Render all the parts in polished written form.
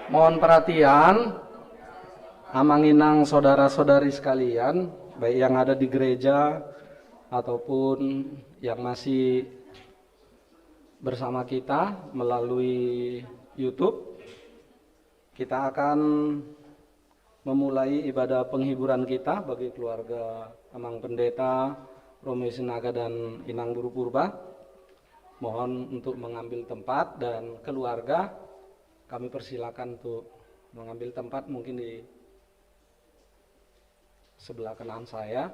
Mohon perhatian, amanginang saudara-saudari sekalian, baik yang ada di gereja ataupun yang masih bersama kita melalui YouTube. Kita akan memulai ibadah penghiburan kita bagi keluarga Amang Pendeta, Romo Sinaga dan Inang Buru Purba. Mohon untuk mengambil tempat dan keluarga kami persilakan untuk mengambil tempat mungkin di sebelah kanan saya.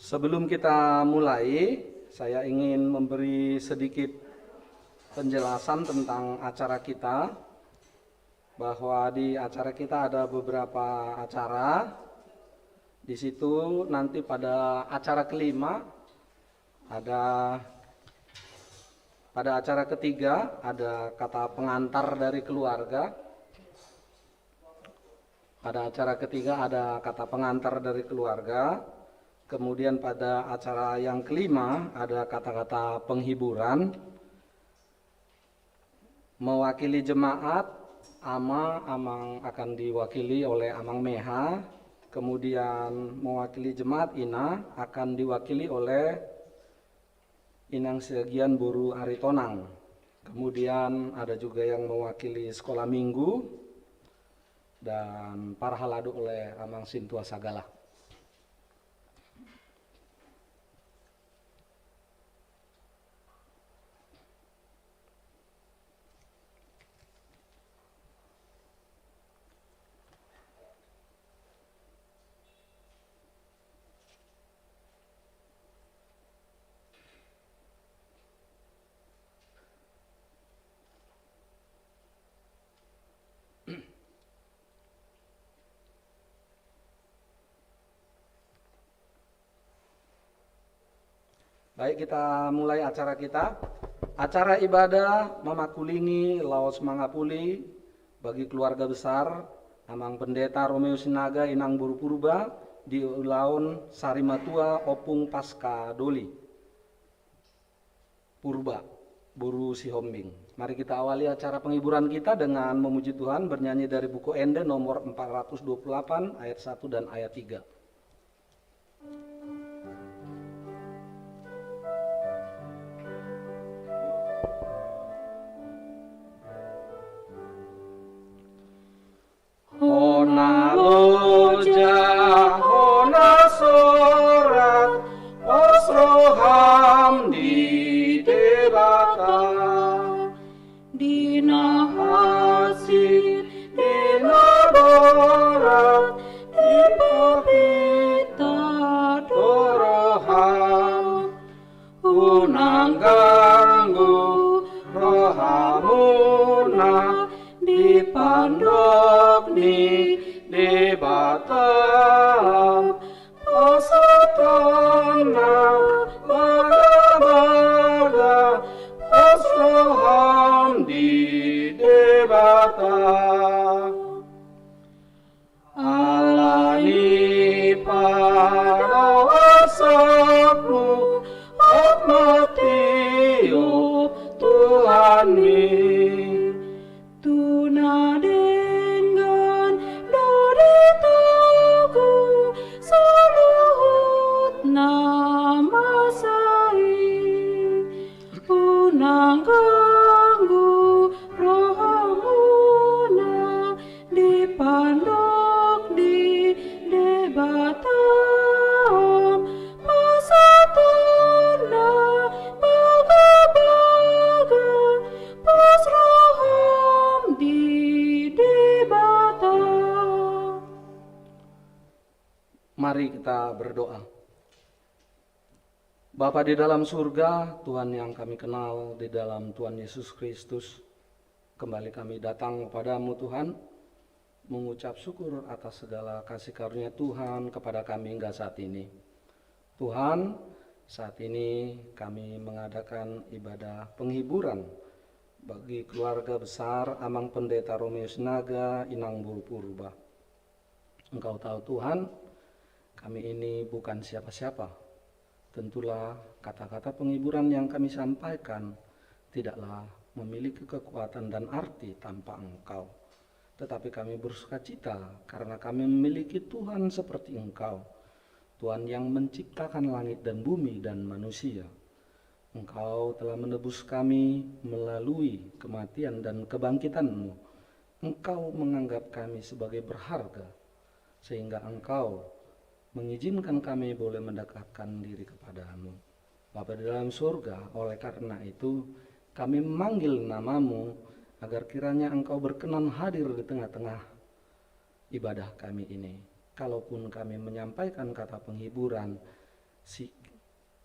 Sebelum kita mulai, saya ingin memberi sedikit penjelasan tentang acara kita, bahwa di acara kita ada beberapa acara. Di situ nanti pada acara kelima pada acara ketiga ada kata pengantar dari keluarga. Pada acara ketiga ada kata pengantar dari keluarga. Kemudian pada acara yang kelima ada kata-kata penghiburan. Mewakili jemaat, Amang akan diwakili oleh Amang Meha. Kemudian mewakili jemaat Ina akan diwakili oleh Inang Segian Buru Aritonang. Kemudian ada juga yang mewakili sekolah minggu dan para haladu oleh Amang Sintua Sagala. Baik, kita mulai acara kita. Acara ibadah memakulingi Laos Mangapuli bagi keluarga besar Amang Pendeta Romeo Sinaga Inang Buru Purba di Ulaun Sarimatua Opung Pasca Doli Purba Buru Sihombing. Mari kita awali acara penghiburan kita dengan memuji Tuhan bernyanyi dari buku Ende nomor 428 ayat 1 dan ayat 3. Hona loja, hona sorat, osroham di debata, dina hasil, dina borat, di papita doroham, unang ganggu rohamuna, di pandok ni debatam pasatana baga-baga pasroham di debata alani pada wasakmu hikmatio Tuhan ni tuna dengan dode tugu saluhut nama sai unang ganggu rohamuna di pandok di debatam pasatuna baga-baga pasroham di debata. Mari kita berdoa. Bapa di dalam surga, Tuhan yang kami kenal di dalam Tuhan Yesus Kristus, kembali kami datang kepadamu Tuhan, mengucap syukur atas segala kasih karunia Tuhan kepada kami hingga saat ini. Tuhan, Saat ini kami mengadakan ibadah penghiburan bagi keluarga besar Amang Pendeta Romeo Sinaga Inang Buru Purba. Engkau tahu Tuhan, kami ini bukan siapa-siapa. Tentulah kata-kata penghiburan yang kami sampaikan tidaklah memiliki kekuatan dan arti tanpa Engkau. Tetapi kami bersukacita karena kami memiliki Tuhan seperti Engkau. Tuhan yang menciptakan langit dan bumi dan manusia. Engkau telah menebus kami melalui kematian dan kebangkitan-Mu. Engkau menganggap kami sebagai berharga, sehingga Engkau mengizinkan kami boleh mendekatkan diri kepada-Mu. Bapa di dalam surga, oleh karena itu kami memanggil nama-Mu, agar kiranya Engkau berkenan hadir di tengah-tengah ibadah kami ini. Kalaupun kami menyampaikan kata penghiburan,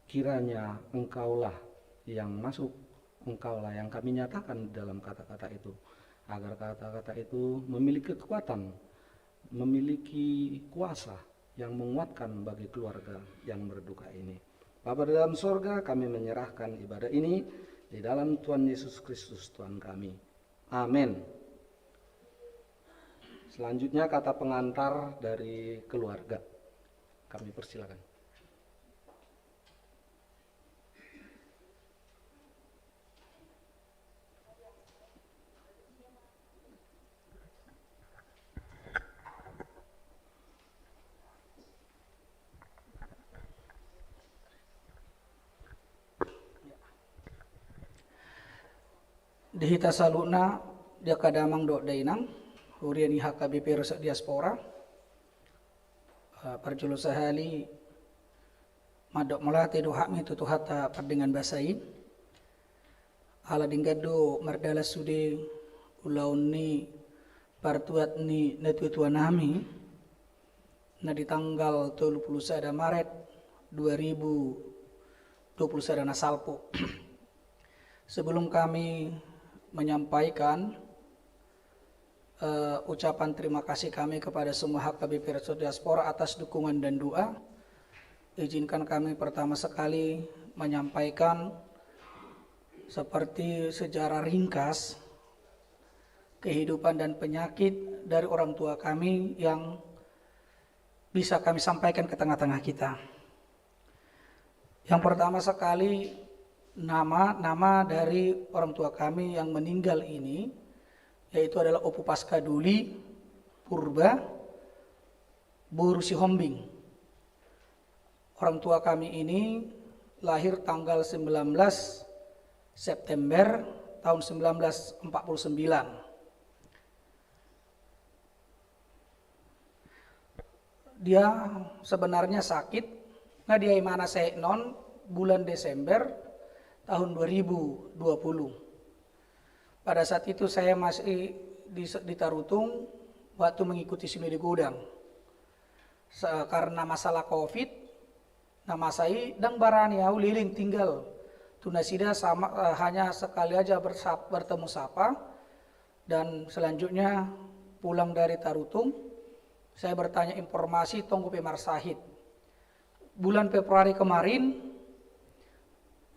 kiranya Engkaulah yang masuk, Engkaulah yang kami nyatakan dalam kata-kata itu, agar kata-kata itu memiliki kekuatan, memiliki kuasa yang menguatkan bagi keluarga yang berduka ini. Bapa di dalam surga, kami menyerahkan ibadah ini di dalam Tuhan Yesus Kristus Tuhan kami. Amin. Selanjutnya kata pengantar dari keluarga. Kami persilakan. Dihita saluna dia kadamang dok dainang hurian HKBP Resek Diaspora perjulu sahali madok melati do hakmi tutu hata perdengan basain ala dinggado merdala sude ulaun ni partuat ni netutua nami na di tanggal 31 Maret 2021 na salpo. Sebelum kami menyampaikan ucapan terima kasih kami kepada semua HKBP Resek Diaspora atas dukungan dan doa. Izinkan kami pertama sekali menyampaikan seperti sejarah ringkas kehidupan dan penyakit dari orang tua kami yang bisa kami sampaikan ke tengah-tengah kita. Yang pertama sekali, nama dari orang tua kami yang meninggal ini yaitu adalah Opu Paskaduli Purba Buru Sihombing. Orang tua kami ini lahir tanggal 19 September tahun 1949. Dia sebenarnya sakit, nah dia mana saya non bulan Desember tahun 2020. Pada saat itu saya masih di Tarutung waktu mengikuti Sinode Godang. Karena masalah COVID, nama saya dan barani aku liling tinggal tunasida sama hanya sekali aja bertemu sapa, dan selanjutnya pulang dari Tarutung saya bertanya informasi tonggo Pemar Sahid. Bulan Februari kemarin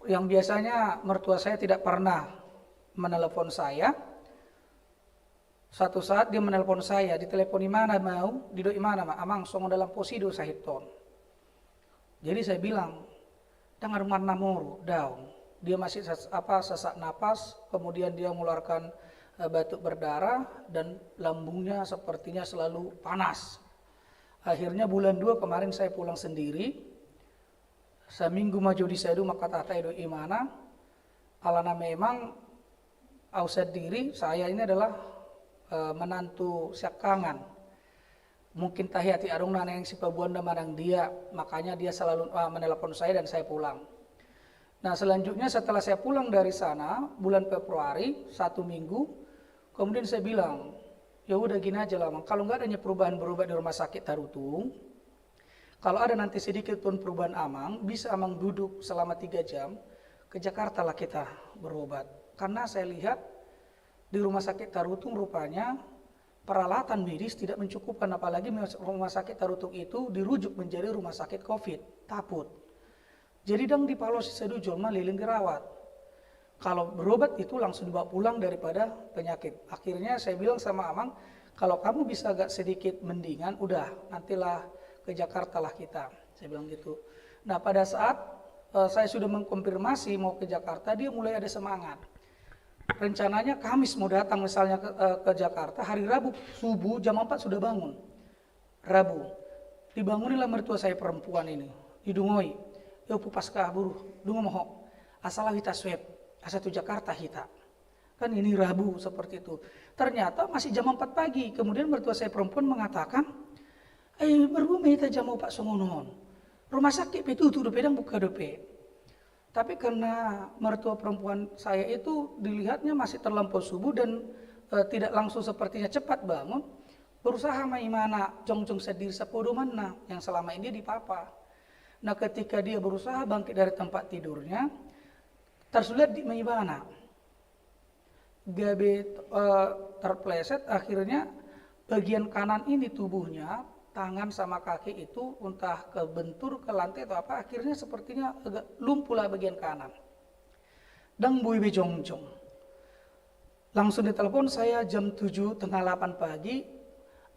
yang biasanya mertua saya tidak pernah menelepon saya, satu saat dia menelpon saya, ditelepon di mana mau, di doi mana mak, amang songo dalam posido sahiton. Jadi saya bilang, dengar mana moro, daun. Dia masih sesak napas, kemudian dia mengeluarkan batuk berdarah dan lambungnya sepertinya selalu panas. Akhirnya bulan 2 kemarin saya pulang sendiri. Seminggu maju di sedu maka tata itu imana alana memang ausad diri saya ini adalah menantu siakangan. Mungkin tahiyati arung nana yang si pabuanda manang dia, makanya dia selalu menelepon saya dan saya pulang. Nah selanjutnya setelah saya pulang dari sana bulan Februari 1 minggu, kemudian saya bilang ya udah gini aja lah, kalau nggak adanya perubahan berubah di rumah sakit Tarutung, kalau ada nanti sedikit pun perubahan amang, bisa amang duduk selama 3 jam, ke Jakarta lah kita berobat. Karena saya lihat di rumah sakit Tarutung rupanya peralatan medis tidak mencukupkan, apalagi rumah sakit Tarutung itu dirujuk menjadi rumah sakit COVID, Taput. Jadi dang di palosi sedujol mah lilin gerawat. Kalau berobat itu langsung dibawa pulang daripada penyakit. Akhirnya saya bilang sama Amang, kalau kamu bisa agak sedikit mendingan, udah nantilah ke Jakarta lah kita. Saya bilang gitu. Nah pada saat saya sudah mengkonfirmasi mau ke Jakarta, dia mulai ada semangat. Rencananya Kamis mau datang misalnya ke Jakarta, hari Rabu subuh jam 4 sudah bangun. Rabu, dibangunilah mertua saya perempuan ini, didungoi. Yo pupaskah buruh, dungo moho, asal kita swab, asal tu Jakarta kita. Kan ini Rabu seperti itu. Ternyata masih jam 4 pagi, kemudian mertua saya perempuan mengatakan, berumah kita jam 4 songonon. Rumah sakit itu pedang buka dope. Tapi karena mertua perempuan saya itu dilihatnya masih terlampau subuh dan tidak langsung sepertinya cepat bangun, berusaha maimana jong-jong sedir sepodo mana yang selama ini dipapa. Nah ketika dia berusaha bangkit dari tempat tidurnya, tersulit di maimana. Gabe terpleset, akhirnya bagian kanan ini tubuhnya, tangan sama kaki itu entah kebentur ke lantai atau apa, akhirnya sepertinya agak lumpuh lah bagian kanan. Dan bui bejong-jong. Langsung ditelepon saya jam 7:30 pagi,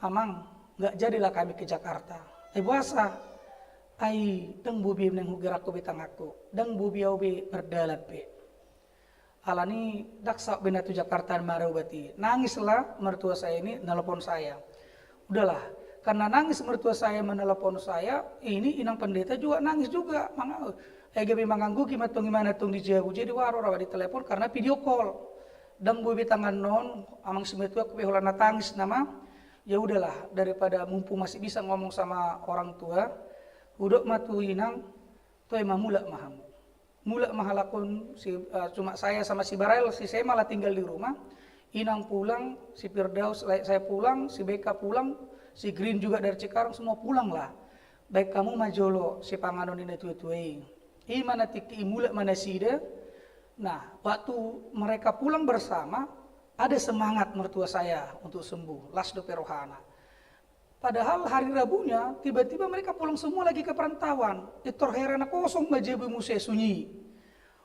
Amang, nggak jadilah kami ke Jakarta. Puasa, dang bubi neng hugerak ko betang aku, dang bubi be berdalat be. Alani daksa bina tu Jakarta marau bati. Nangislah mertua saya ini nelpon saya. Udahlah, karena nangis mertua saya menelepon saya, ini inang pendeta juga nangis juga. Gabi manganggu gimana tung dijago jadi waro rawa di telepon karena video call. Dang bubi tangan non, amang semetua kebeholan natangis nama. Ya udahlah, daripada mumpung masih bisa ngomong sama orang tua, udok matu inang, toy mamula maham. Mula mahalakun cuma saya sama si Barail, si saya malah tinggal di rumah. Inang pulang, si Firdaus saya pulang, si Beka pulang, si Green juga dari Cikarang semua pulang lah. Baik kamu majolo si panganon ini tuai. Mana tiki mula mana sida. Nah, waktu mereka pulang bersama, ada semangat mertua saya untuk sembuh, lasdo perohana. Padahal hari Rabunya, tiba-tiba mereka pulang semua lagi ke perantauan. Itor herana kosong majebu musai sunyi.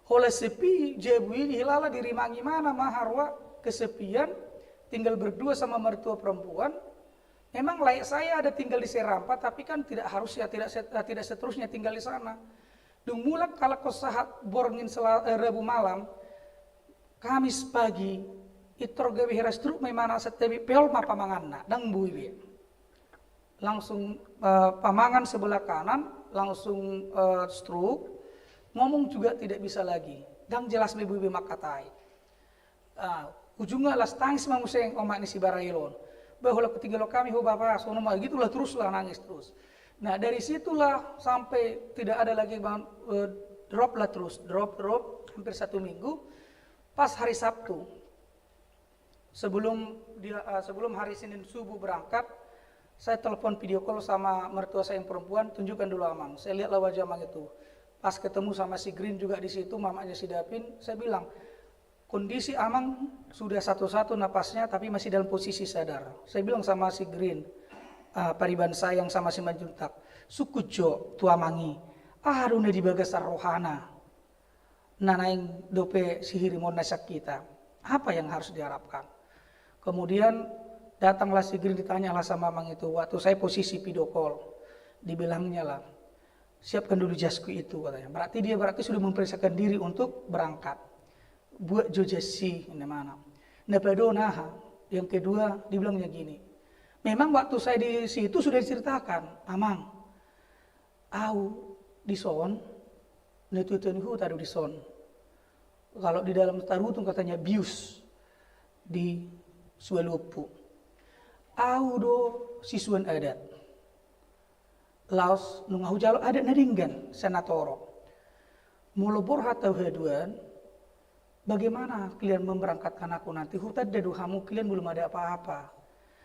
Oleh sepi, jebu ini hilala diri mangi mana maharwa kesepian, tinggal berdua sama mertua perempuan. Memang layak saya ada tinggal di Serampa, tapi kan tidak harus ya, tidak seterusnya tinggal di sana. Dung mulak kalau kau sahat borngin Rabu malam, Kamis pagi, itor gawe heras truk memana setebi peol mapa manganna, dang buibi. Langsung pamangan sebelah kanan, langsung stroke, ngomong juga tidak bisa lagi. Dan jelas ibu-ibu makatai. Ujungnya las tangis manguseng omak ni si Barailon. Bahwa ketinggalan kami ho bapak, sono mah gitulah teruslah nangis terus. Nah dari situlah sampai tidak ada lagi drop lah terus, drop hampir 1 minggu. Pas hari Sabtu, sebelum hari Senin subuh berangkat, saya telepon video call sama mertua saya yang perempuan, tunjukkan dulu Amang. Saya lihatlah wajah Amang itu. Pas ketemu sama si Green juga di situ, mamanya si Dapin, saya bilang, kondisi Amang sudah satu-satu napasnya, tapi masih dalam posisi sadar. Saya bilang sama si Green, pariban saya yang sama si Manjuntak, sukujo tua mangi, aruna di bagasar rohana, nanaing dope sihiri monasak kita. Apa yang harus diharapkan? Kemudian datanglah si Green, ditanyalah sama Amang itu, waktu saya posisi video call, dibilangnya lah, siapkan dulu jasku itu katanya. Berarti sudah mempersiapkan diri untuk berangkat. Buat jojasi ini mana. Napadonaha, yang kedua dibilangnya gini. Memang waktu saya di situ sudah diceritakan, Amang, au di son, netutunihu taruh di son. Kalau di dalam tarutung katanya bius di Sualupu. Audo siswan adat. Laos nungahu jalo adat naringgan senatoro. Mulobor hatau haduan. Bagaimana kalian memberangkatkan aku nanti? Hutad daduhamu kalian belum ada apa-apa.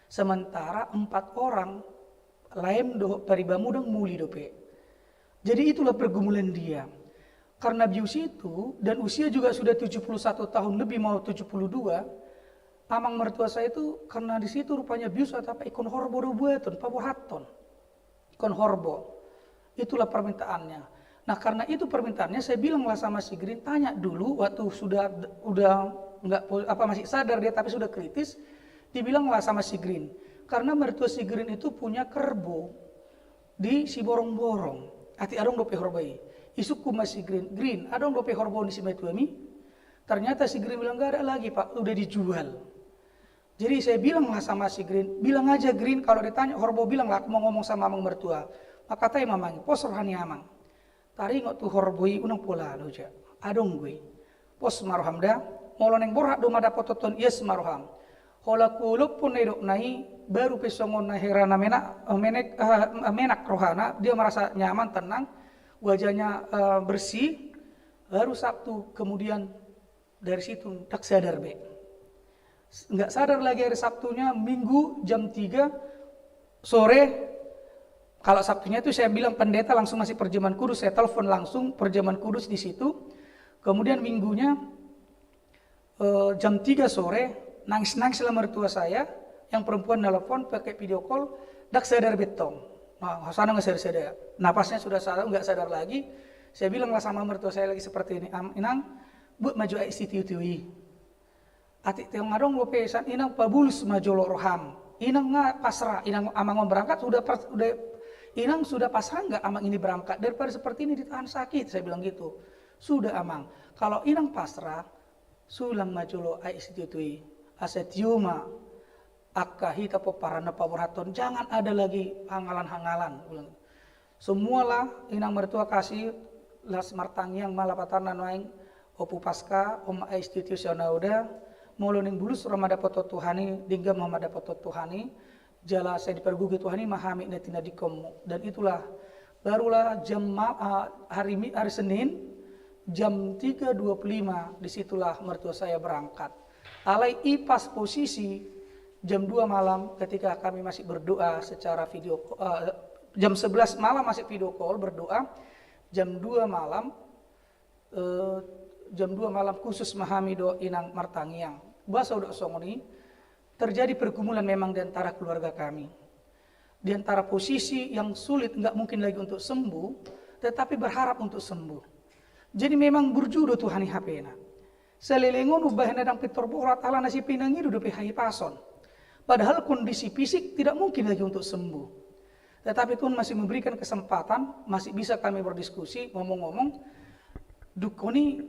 Sementara 4 orang lain do paribamu dang muli dope. Jadi itulah pergumulan dia. Karena bius itu dan usia juga sudah 71 tahun lebih mau 72. Amang mertua saya itu karena di situ rupanya bius atau apa ikon horbo do buaton, pabuhaton. Ikon horbo. Itulah permintaannya. Nah karena itu permintaannya saya bilanglah sama si Green, tanya dulu waktu udah nggak apa masih sadar dia tapi sudah kritis, dibilanglah sama si Green. Karena mertua si Green itu punya kerbo di si borong-borong. Ati adong dope horbai. Isuku masih Green, adong dope horbon di si metuami. Ternyata si Green bilang gak ada lagi pak, udah dijual. Jadi saya bilanglah sama si Green, bilang aja Green kalau ditanya horbo bilanglah aku mau ngomong sama amang mertua. Maka tanya mamang, pos rohani amang. Tari ngot tu horboi unang pola loja. Adong gue. Pos maroham da, molo neng borhak do mada pototon yes maroham. Hola kuluk pun nedok nai baru pesongon na herana menak rohana, dia merasa nyaman, tenang, wajahnya bersih. Baru Sabtu kemudian dari situ tak sadar be. Nggak sadar lagi hari Sabtunya, Minggu jam 3 sore. Kalau Sabtunya itu saya bilang pendeta langsung masih perjamuan kudus, saya telepon langsung perjamuan kudus di situ. Kemudian Minggunya jam 3 sore nangis-nangis lah mertua saya, yang perempuan nelpon pakai video call, dak sadar betong. Nah, sana nggak sadar-sadar, napasnya sudah sadar, nggak sadar lagi. Saya bilang lah sama mertua saya lagi seperti ini, inang buat maju ICTUTI. Atik teong ngadong lo pesan inang pabulus maju lo roham. Inang nggak pasrah, inang amang berangkat sudah inang sudah pasrah nggak amang ini berangkat, daripada seperti ini ditahan sakit, saya bilang gitu. Sudah amang, kalau inang pasrah, sulang maju lo ICTUTI. Asetiuma akahita poparana paburaton, jangan ada lagi hangalan-hangalan. Semualah inang mertua kasih las martangyang malapatan naing opu pasca om institusional udah moloning bulus ramada poto tuhani dingga mamada poto tuhani jala saya dipergugi tuhani mahami netina dikom, dan itulah barulah hari Senin jam 3.25 disitulah mertua saya berangkat. Alai ipas posisi jam 2 malam ketika kami masih berdoa secara video jam 11 malam masih video call berdoa, jam 2 malam khusus memahami doa inang martangiang. Bahasa udah songoni terjadi pergumulan memang di antara keluarga kami. Di antara posisi yang sulit, nggak mungkin lagi untuk sembuh, tetapi berharap untuk sembuh. Jadi memang berjudo Tuhan hapena. Selelengon ubah nadang pitor borat ala nasi pinang itu udah hai pason. Padahal kondisi fisik tidak mungkin lagi untuk sembuh. Tetapi Tuhan masih memberikan kesempatan, masih bisa kami berdiskusi, ngomong-ngomong. Dukoni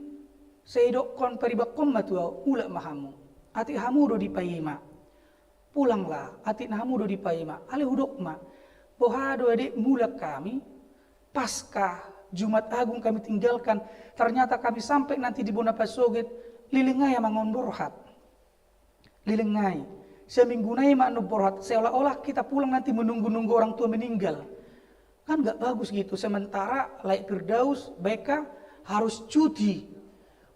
seidokon peribakon matua ula mahamu. Ati hamu do dipaima. Pulanglah, ati nahamu do dipaima. Ale hudok ma. Bohado adik mulak kami pasca Jumat Agung kami tinggalkan, ternyata kami sampai nanti di Bonapasoget, lilingai mangon borhat. Lilingai. Seminggu nai mangon borhat, seolah-olah kita pulang nanti menunggu-nunggu orang tua meninggal. Kan gak bagus gitu, sementara Laik Firdaus, BK harus cuti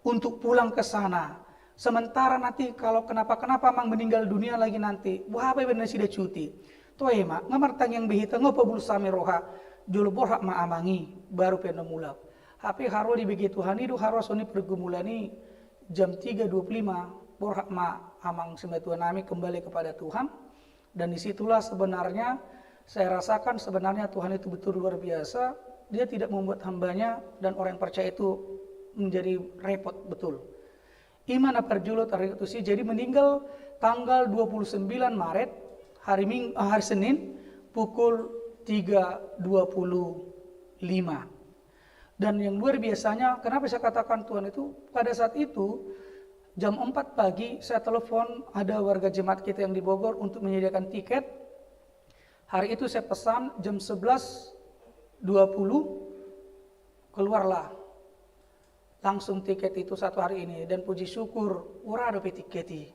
untuk pulang ke sana. Sementara nanti kalau kenapa-kenapa mang meninggal dunia lagi nanti, wah apa benar sih dia cuti. Toh mak, ngamartang yang behita ngopo bulu sami roha. Jolo borhak ma amangi baru pena mulak. Tapi haro di begitu hani do haro soni pergumulani jam 3.25 borhak ma amang semetua nami kembali kepada Tuhan, dan disitulah sebenarnya saya rasakan sebenarnya Tuhan itu betul luar biasa. Dia tidak membuat hambanya dan orang yang percaya itu menjadi repot betul. Iman perjulo tarik itu sih, jadi meninggal tanggal 29 Maret hari Senin pukul 3.25. Dan yang luar biasanya, kenapa saya katakan Tuhan itu, pada saat itu jam 4 pagi saya telepon ada warga jemaat kita yang di Bogor untuk menyediakan tiket. Hari itu saya pesan jam 11.20 keluarlah langsung tiket itu satu hari ini, dan puji syukur ora ada tiketi.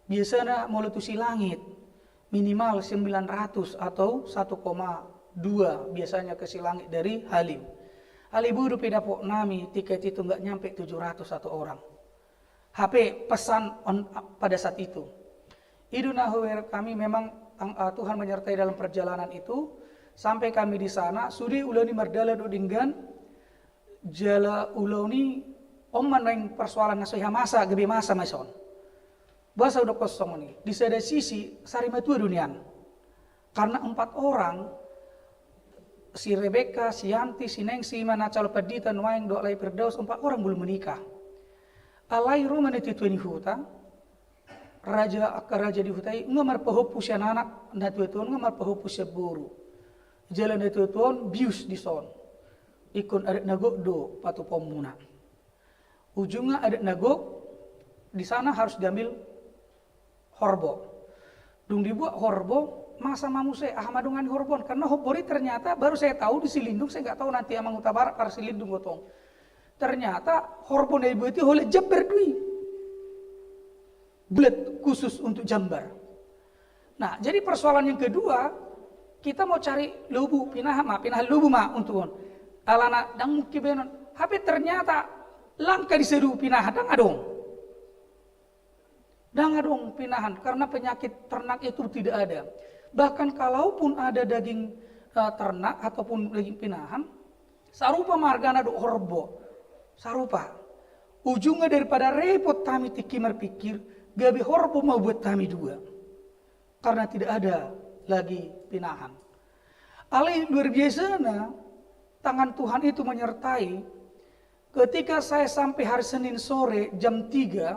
Biasanya mau letusi langit minimal 900 atau 1,2 biasanya ke Silangit dari Halim. Alibu rupi dapok nami tiket itu nggak nyampe 700 satu orang. HP pesan pada saat itu. Iduna kami memang Tuhan menyertai dalam perjalanan itu sampai kami di sana. Sudi uloni mardala dodinggan jala uloni oman yang persoalan nasuha masa gebe masa mason. Bahasa udah kosong ini. Di sada sisi sari matua dunian. Karena 4 orang si Rebecca, si Yanti, si Nengsi, mana calo padita nuaing do alai perdaus 4 orang belum menikah. Alai rumah itu tuani huta, raja di hutai ngamar pahopu si anak na tuan ngamar pahopu si buru. Jalan itu tuan bius di son. Ikon adat nagok do patu pomuna. Ujungnya adat nagok di sana harus diambil horbo. Dung dibuat horbo masa mamu saya ahmadungan horbon karena horbori ternyata baru saya tahu di Silindung, saya nggak tahu nanti amang utabarak par Silindung gotong. Ternyata horbon ibu itu oleh Jember dui. Bulat khusus untuk Jember. Nah, jadi persoalan yang kedua, kita mau cari lubu pinah lubu untuk alana dang muki benon. Tapi ternyata langka disedu pinah dang adong pinahan karena penyakit ternak itu tidak ada. Bahkan kalaupun ada daging ternak ataupun daging pinahan, sarupa margana do horbo. Sarupa. Ujungnya daripada repot kami tikimar pikir, gabi horbo mau buat kami juga. Karena tidak ada lagi pinahan. Alai luar biasa tangan Tuhan itu menyertai. Ketika saya sampai hari Senin sore jam 3,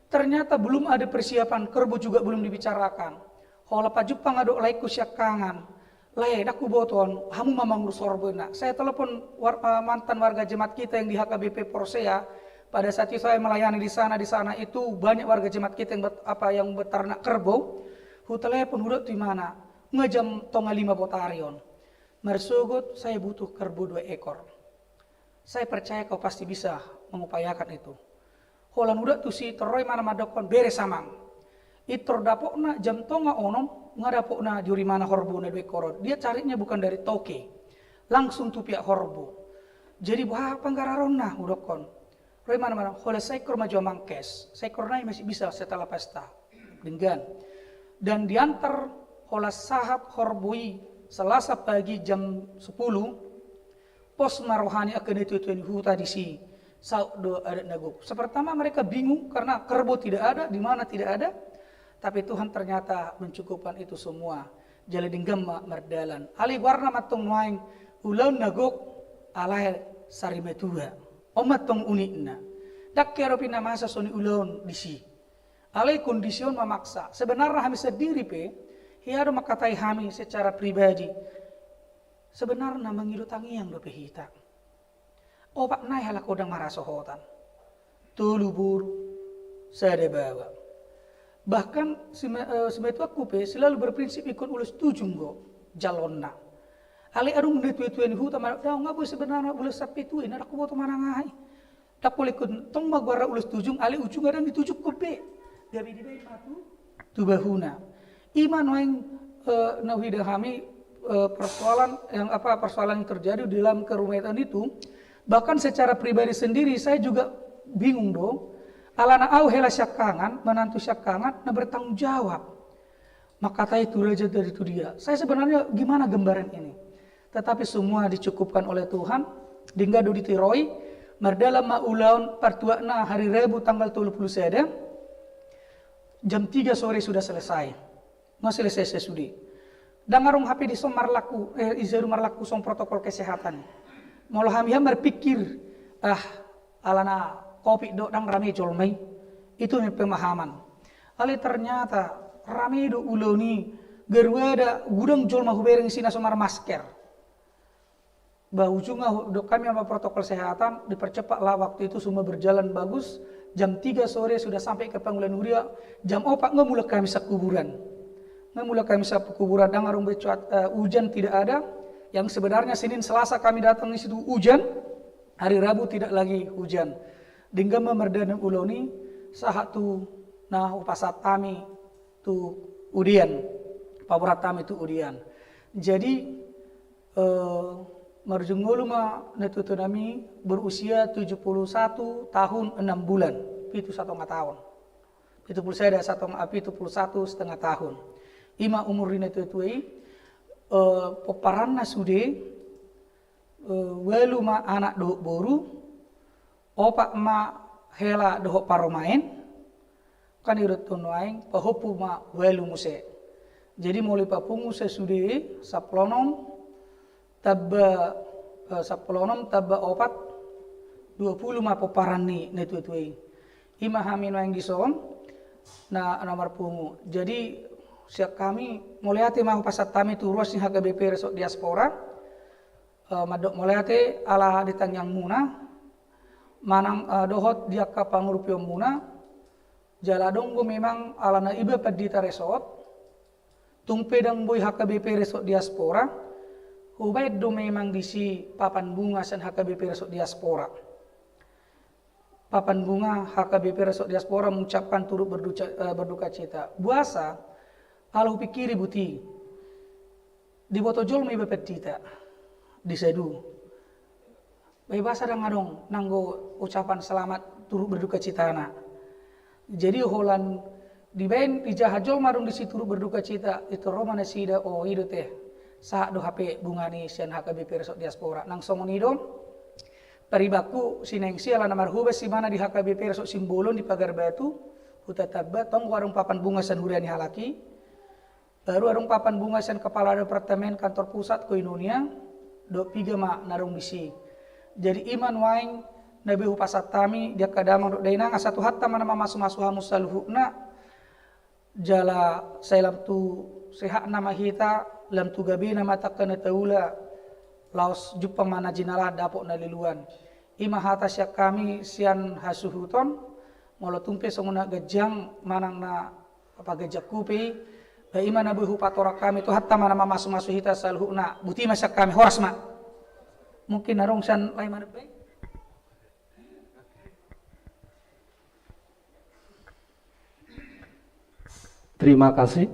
ternyata belum ada persiapan, kerbo juga belum dibicarakan. Hola Pak Jepang aduk laiku syakangan. Lai daku boton, hamu mamang rusorbena. Saya telepon mantan warga jemaat kita yang di HKBP Porsea. Pada saat itu saya melayani di sana itu banyak warga jemaat kita yang beternak kerbau. Telepon hudut di mana? Ngejam tonga 5 botarion. Mersugut, saya butuh kerbau 2 ekor. Saya percaya kau pasti bisa mengupayakan itu. Holan udah tuh si teroi mana madokon beres samang. Itu dapokna jam tonga onom ngadapokna juri mana horbo na 2 ekor. Dia carinya bukan dari toke, langsung tuh pihak horbo. Jadi apa nggararona udokon. Roi mana hola seekor maju mangkes. Seekor nai masih bisa setelah pesta. Dengan dan diantar hola sahat horbui Selasa pagi jam 10 pos marohani akan ditutuin huta di si saudo adat nagok. Sepertama mereka bingung karena kerbau tidak ada, di mana tidak ada. Tapi Tuhan ternyata mencukupkan itu semua. Jali dinggam merdalan. Ali warna matong nuaing ulau nagok alai sarimetua. Omatong unikna. Dak kero pina masa soni ulaun di si. Alai kondision memaksa. Sebenarnya kami sendiri hiado makatai kami secara pribadi. Sebenarnya mengilutangi yang lebih hita. Opak naik halak odang marasohotan. Tulu buru sada bawa. Bahkan semetu aku selalu berprinsip ikut ulus tujunggo jalonna. Ali adung netu-tuan huta daw ngabu sebenarnya ulus sapi tuin ada kubo mana ngai. Tak boleh kun tong magwara ulus tujung ali ujung ada ditujuk kupe. Gabi di bayi patu tubahuna. Iman waing nawida kami persoalan yang terjadi di dalam kerumitan itu. Bahkan secara pribadi sendiri saya juga bingung dong. Alana au hela syakangan, menantu syakangan, nah bertanggung jawab. Maka kata itu raja dari itu dia. Saya sebenarnya gimana gambaran ini? Tetapi semua dicukupkan oleh Tuhan. Dinggado ditiroi, mardala maulaun partuakna hari Rabu tanggal 30 seda. Jam 3 sore sudah selesai. Nggak selesai sesudi. Dangarung HP di som marlaku, izaru marlaku som protokol kesehatan. Molo hamiam berpikir, alana kopi do dang rame jolmai. Itu pemahaman. Ali ternyata rame do uloni gerwada gudang jolma hubereng sina somar masker. Ujungnya do kami sama protokol kesehatan dipercepatlah waktu itu semua berjalan bagus. Jam 3 sore sudah sampai ke Panggulan Huria. Jam 4 ngemulak kami sakuburan. Dangarung becuat hujan tidak ada. Yang sebenarnya Senin Selasa kami datang di situ hujan. Hari Rabu tidak lagi hujan. Dengan memerdana uloni sahat tu nah upasat kami tu udian. Paburat kami tu udian. Jadi marjunguluma netutu nami berusia 71 tahun 6 bulan. Itu 1,5 tahun. Itu pun saya ada 71 setengah tahun. Ima umur ini tuai peparanna sude welu ma anak dohok boru opak ma hela dohok paromain kan irut tunuaing pahopu ma welu muse. Jadi mulai papungu sesude saplonom tabba sapolonom tabba opat 20 ma poparani na tutuy ima hamin yang gison na nomor pungu. Jadi siap kami muliate mau pasat kami tu ruas ni HKBP resok diaspora madok muliate ala ditanyang muna manang dohot dia ka pangurupio muna jala donggo memang ala na iba padita resort tungpe dang boy HKBP resok diaspora ubaid do memang disi papan bunga san HKBP resok diaspora. Papan bunga HKBP resok diaspora mengucapkan turut berduka cita. Buasa alau pikiri buti di botojol mai bepetita di sedu. Bahasa dang adong nanggo ucapan selamat turut berduka cita na. Jadi holan di bain di jahajol marung di situ turut berduka cita itu romana sida ido teh saat do HP bunga ni sian HKBP resok diaspora nang somon idom paribaku sinengsi ala namar hubes si mana di HKBP resok simbolon di Pagar Batu hutataba tong warung papan bunga san huriani halaki baru warung papan bunga san kepala departemen kantor pusat ko Indonesia do piga ma narung bisi jadi iman waing nabi pasat tami dia kadamang do dainang satu hatta mana masu hamus saluhna jala selam tu sehat nama hita lam tu gabi nama takkan taula laos jupang mana jinala dapok naliluan ima hata syak kami sian hasuhuton molo tumpe songuna gejang manang na apa gejak kupi ba ima na buhu patora kami tu hatta mana masu hita salhuna buti masyak kami horas ma mungkin narong san lain mana baik. Terima kasih.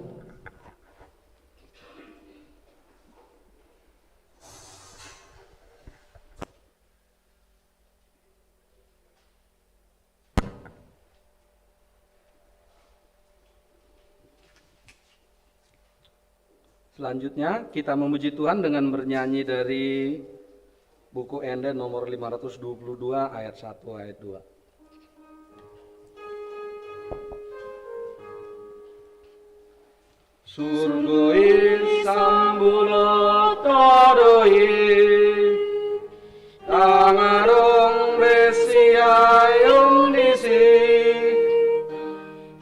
Selanjutnya kita memuji Tuhan dengan bernyanyi dari buku Ende nomor 522 ayat 1 ayat 2. Surgoi sambulo todoi tangarong besiayong disi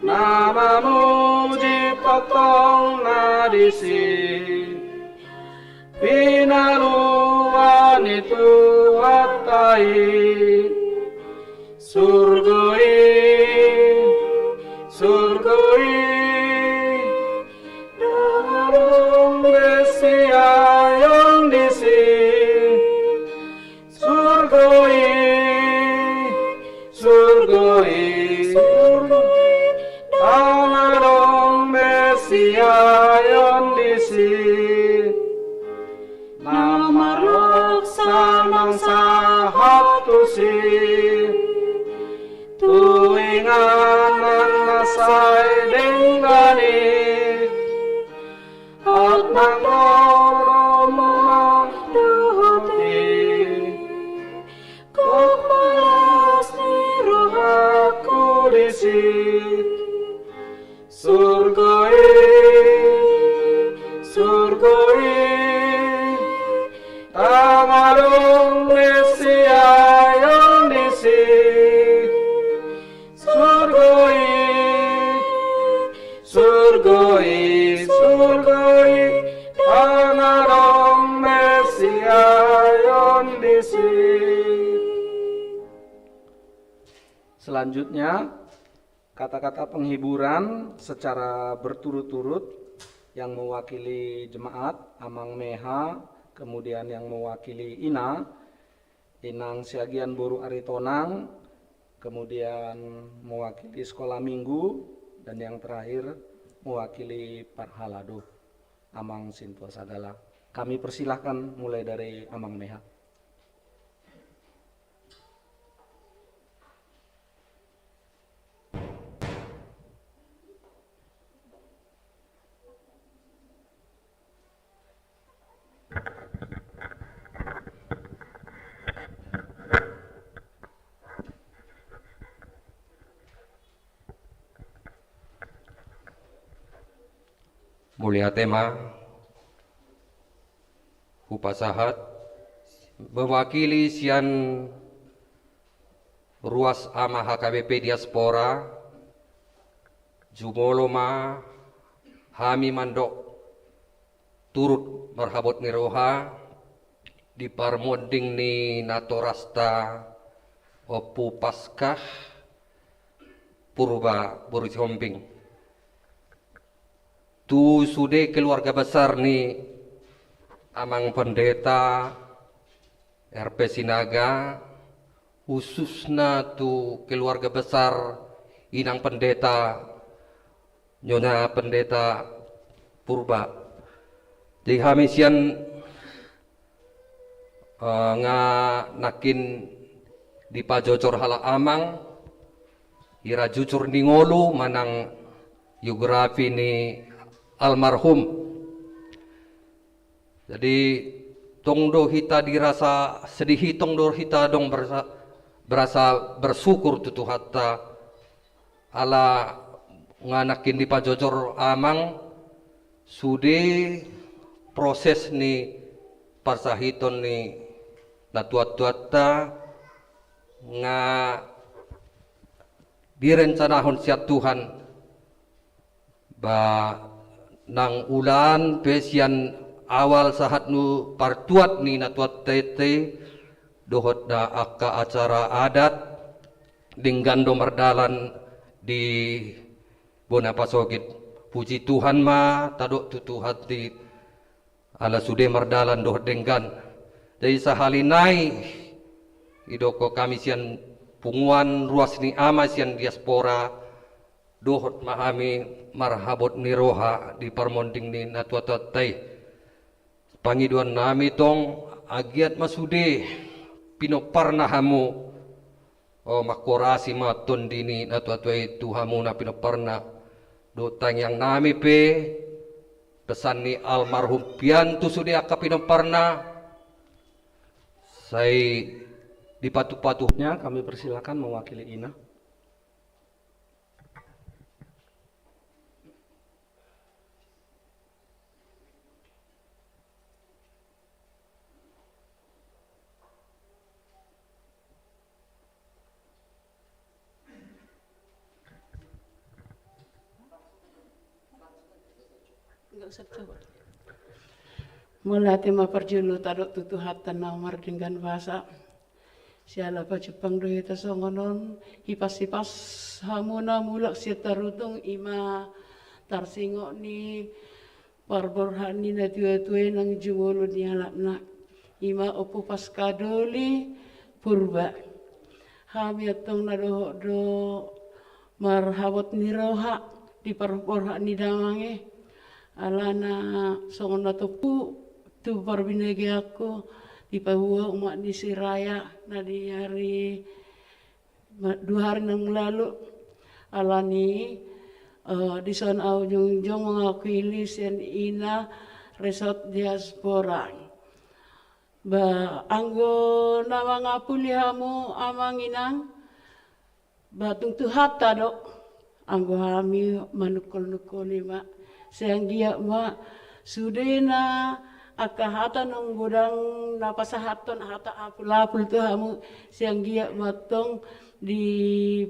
namamu jipatong nadisi pinaluan itu watai surgoi dangarong besiayong disi surgoi dangarong besiayong disi namarok samang sahatusi tuingan nasay denggani at nangoro mengduhoti kok malas ni rohaku disi surgoi tangarong besiayong disi surgoi tangarong besiayong disi. Selanjutnya kata-kata penghiburan secara berturut-turut yang mewakili jemaat Amang Meha, kemudian yang mewakili Inang Siagian Boru Aritonang, kemudian mewakili Sekolah Minggu, dan yang terakhir mewakili Parhalado Amang Sintua Sagala. Kami persilahkan mulai dari Amang Meha. Mulia tema Hupasahat mewakili sian ruas ama HKBP Diaspora Jumoloma Hami Mandok turut merhabot niroha di parmoding ni natorasta opu paskah purba buruj hombing tu sude keluarga besar ni amang pendeta RP Sinaga, khususnya tu keluarga besar inang pendeta Nyonya Pendeta Purba. Jadi kami sian nga nakin di pajocor hala amang ira jujur ningolu manang biografi ni almarhum. Jadi tongdo hita dirasa sedih, tongdo hita dong berasa bersyukur tutu hatta ala nganakin di pajocor amang sude proses ni parsahiton ni natuat-tuatta nga direncanahon siat Tuhan ba nang ulan pesian awal sahat nu partuat ni natuat tete dohot da akka acara adat dinggando merdalan di Bonapasogit. Puji Tuhan ma tadok tutu hati ala sude merdalan dohot denggan. Jadi sahalinai idoko kami sian punguan ruas ni ama sian diaspora dohot mahami marhabot niroha di parmonding ni natuat-tuatai. Pangiduan nami tong agiat masude pinoparnahamu makorasi maton dini natuat-tuai tuhamu na pinoparna dotang yang nami pe pesan ni almarhum piantu sude akka pinoparna saya dipatuh-patuhnya Kami persilakan mewakili Ina. Mula tema perjulu tadok tutu hatan namar dengan bahasa siala pa Jepang do ita songonon hipas-hipas hamuna mulak sia tarutung ima tarsingo ni parborhani na tuwe-tuwe nang jumolo ni halapna ima opu paskadoli purba hami atong nadoho do marhabot niroha di parborhani damange alana songon atopu tu parbinege aku di pahua umat di Siraya na di hari 2 hari yang lalu alani di sana au jong mengakui sian ina resort diaspora ba anggo nama ngapuli hamu amang inang batung tu hatta dok anggo hami manukul-nukul lima sayang dia ma sudena akahata nung gudang napasahaton hata apul-apul tu hamu siang gia matong di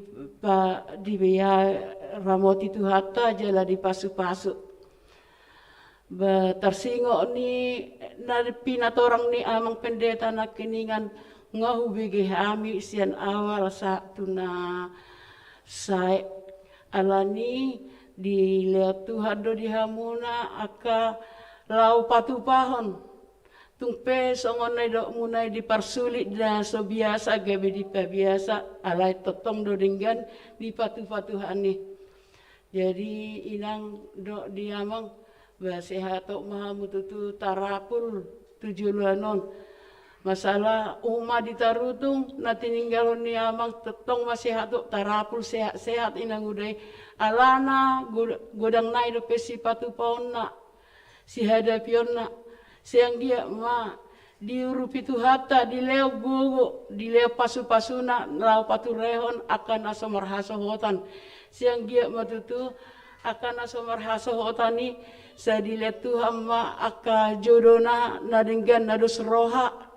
beya ramoti tu hata jala di pasu-pasu tersingo ni na pinatorang ni amang pendeta na kiningan ngahu bigi hami sian awal satu na sai alani di lihat Tuhan do di hamuna aka lau patu pahon tungpe songonai dok munai di parsulit dan so biasa gabe di biasa alai totong do dinggan di patu hani jadi inang dok diamang basehatok mahamu tutu tarapul 7 lanon masalah umat ditarutung nanti ninggalon ni amang tetong masih hatok tarapul sehat inang udai alana godang nai do pesi patu paonna si hadapion na siang dia ma diurupi tu hata di leo gogo di leo pasu-pasuna lau patu rehon akan asomar hasohotan siang dia matutu akan asomar hasohotan ni Sa dilihat Tuhan ma aka jodona na dengan nadus roha.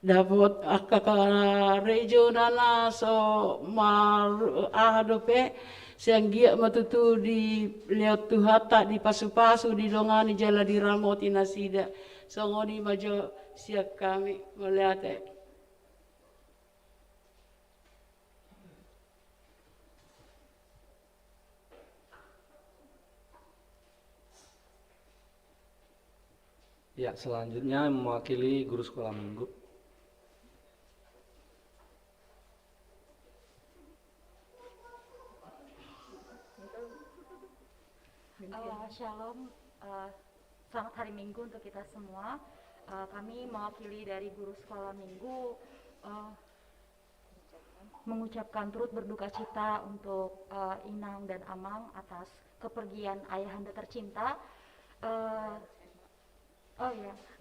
Dapat aka ka rejo na so adope siang gia matutu di lihat Tuhan tak di pasu-pasu di dongani jala di ramoti nasida. So ngoni majo siap kami melihat Ya, selanjutnya mewakili guru sekolah minggu. Shalom, selamat hari Minggu untuk kita semua. Kami mewakili dari guru sekolah minggu mengucapkan turut berduka cita untuk Inang dan Amang atas kepergian ayahanda tercinta.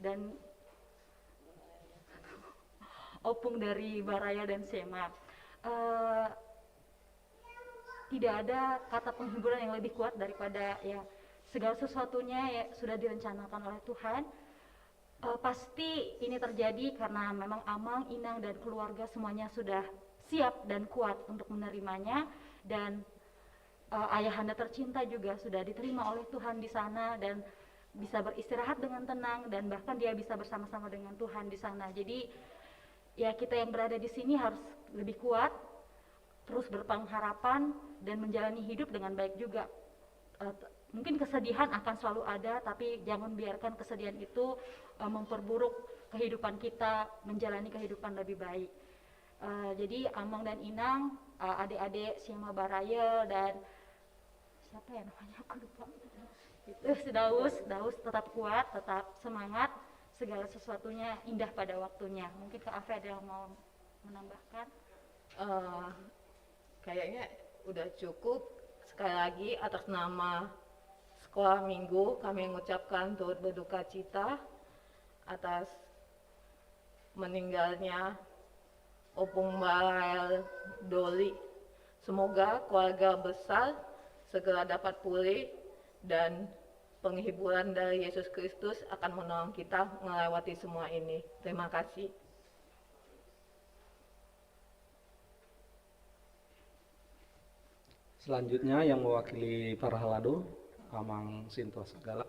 Dan opung dari Baraya dan Sema. Tidak ada kata penghiburan yang lebih kuat daripada ya segala sesuatunya ya sudah direncanakan oleh Tuhan. Pasti ini terjadi karena memang Amang, Inang dan keluarga semuanya sudah siap dan kuat untuk menerimanya, dan ayahanda tercinta juga sudah diterima oleh Tuhan di sana dan bisa beristirahat dengan tenang, dan bahkan dia bisa bersama-sama dengan Tuhan di sana. Jadi ya kita yang berada di sini harus lebih kuat, terus berpengharapan dan menjalani hidup dengan baik juga. Mungkin kesedihan akan selalu ada, tapi jangan biarkan kesedihan itu memperburuk kehidupan kita, menjalani kehidupan lebih baik. Jadi Amang dan Inang, adik-adik Sema Baraya dan siapa ya namanya aku lupa. Daus tetap kuat, tetap semangat, segala sesuatunya indah pada waktunya. Mungkin Kak Afri ada yang mau menambahkan? Kayaknya udah cukup. Sekali lagi atas nama sekolah minggu kami mengucapkan turut berduka cita atas meninggalnya Opung Bael Doli. Semoga keluarga besar segera dapat pulih dan penghiburan dari Yesus Kristus akan menolong kita melewati semua ini. Terima kasih. Selanjutnya yang mewakili para halado, Amang Sinto Segala.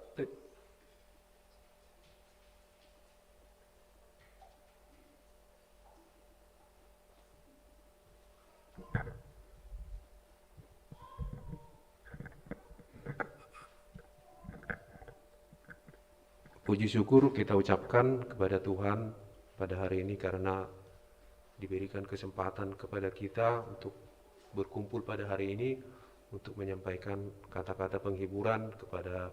Puji syukur kita ucapkan kepada Tuhan pada hari ini karena diberikan kesempatan kepada kita untuk berkumpul pada hari ini untuk menyampaikan kata-kata penghiburan kepada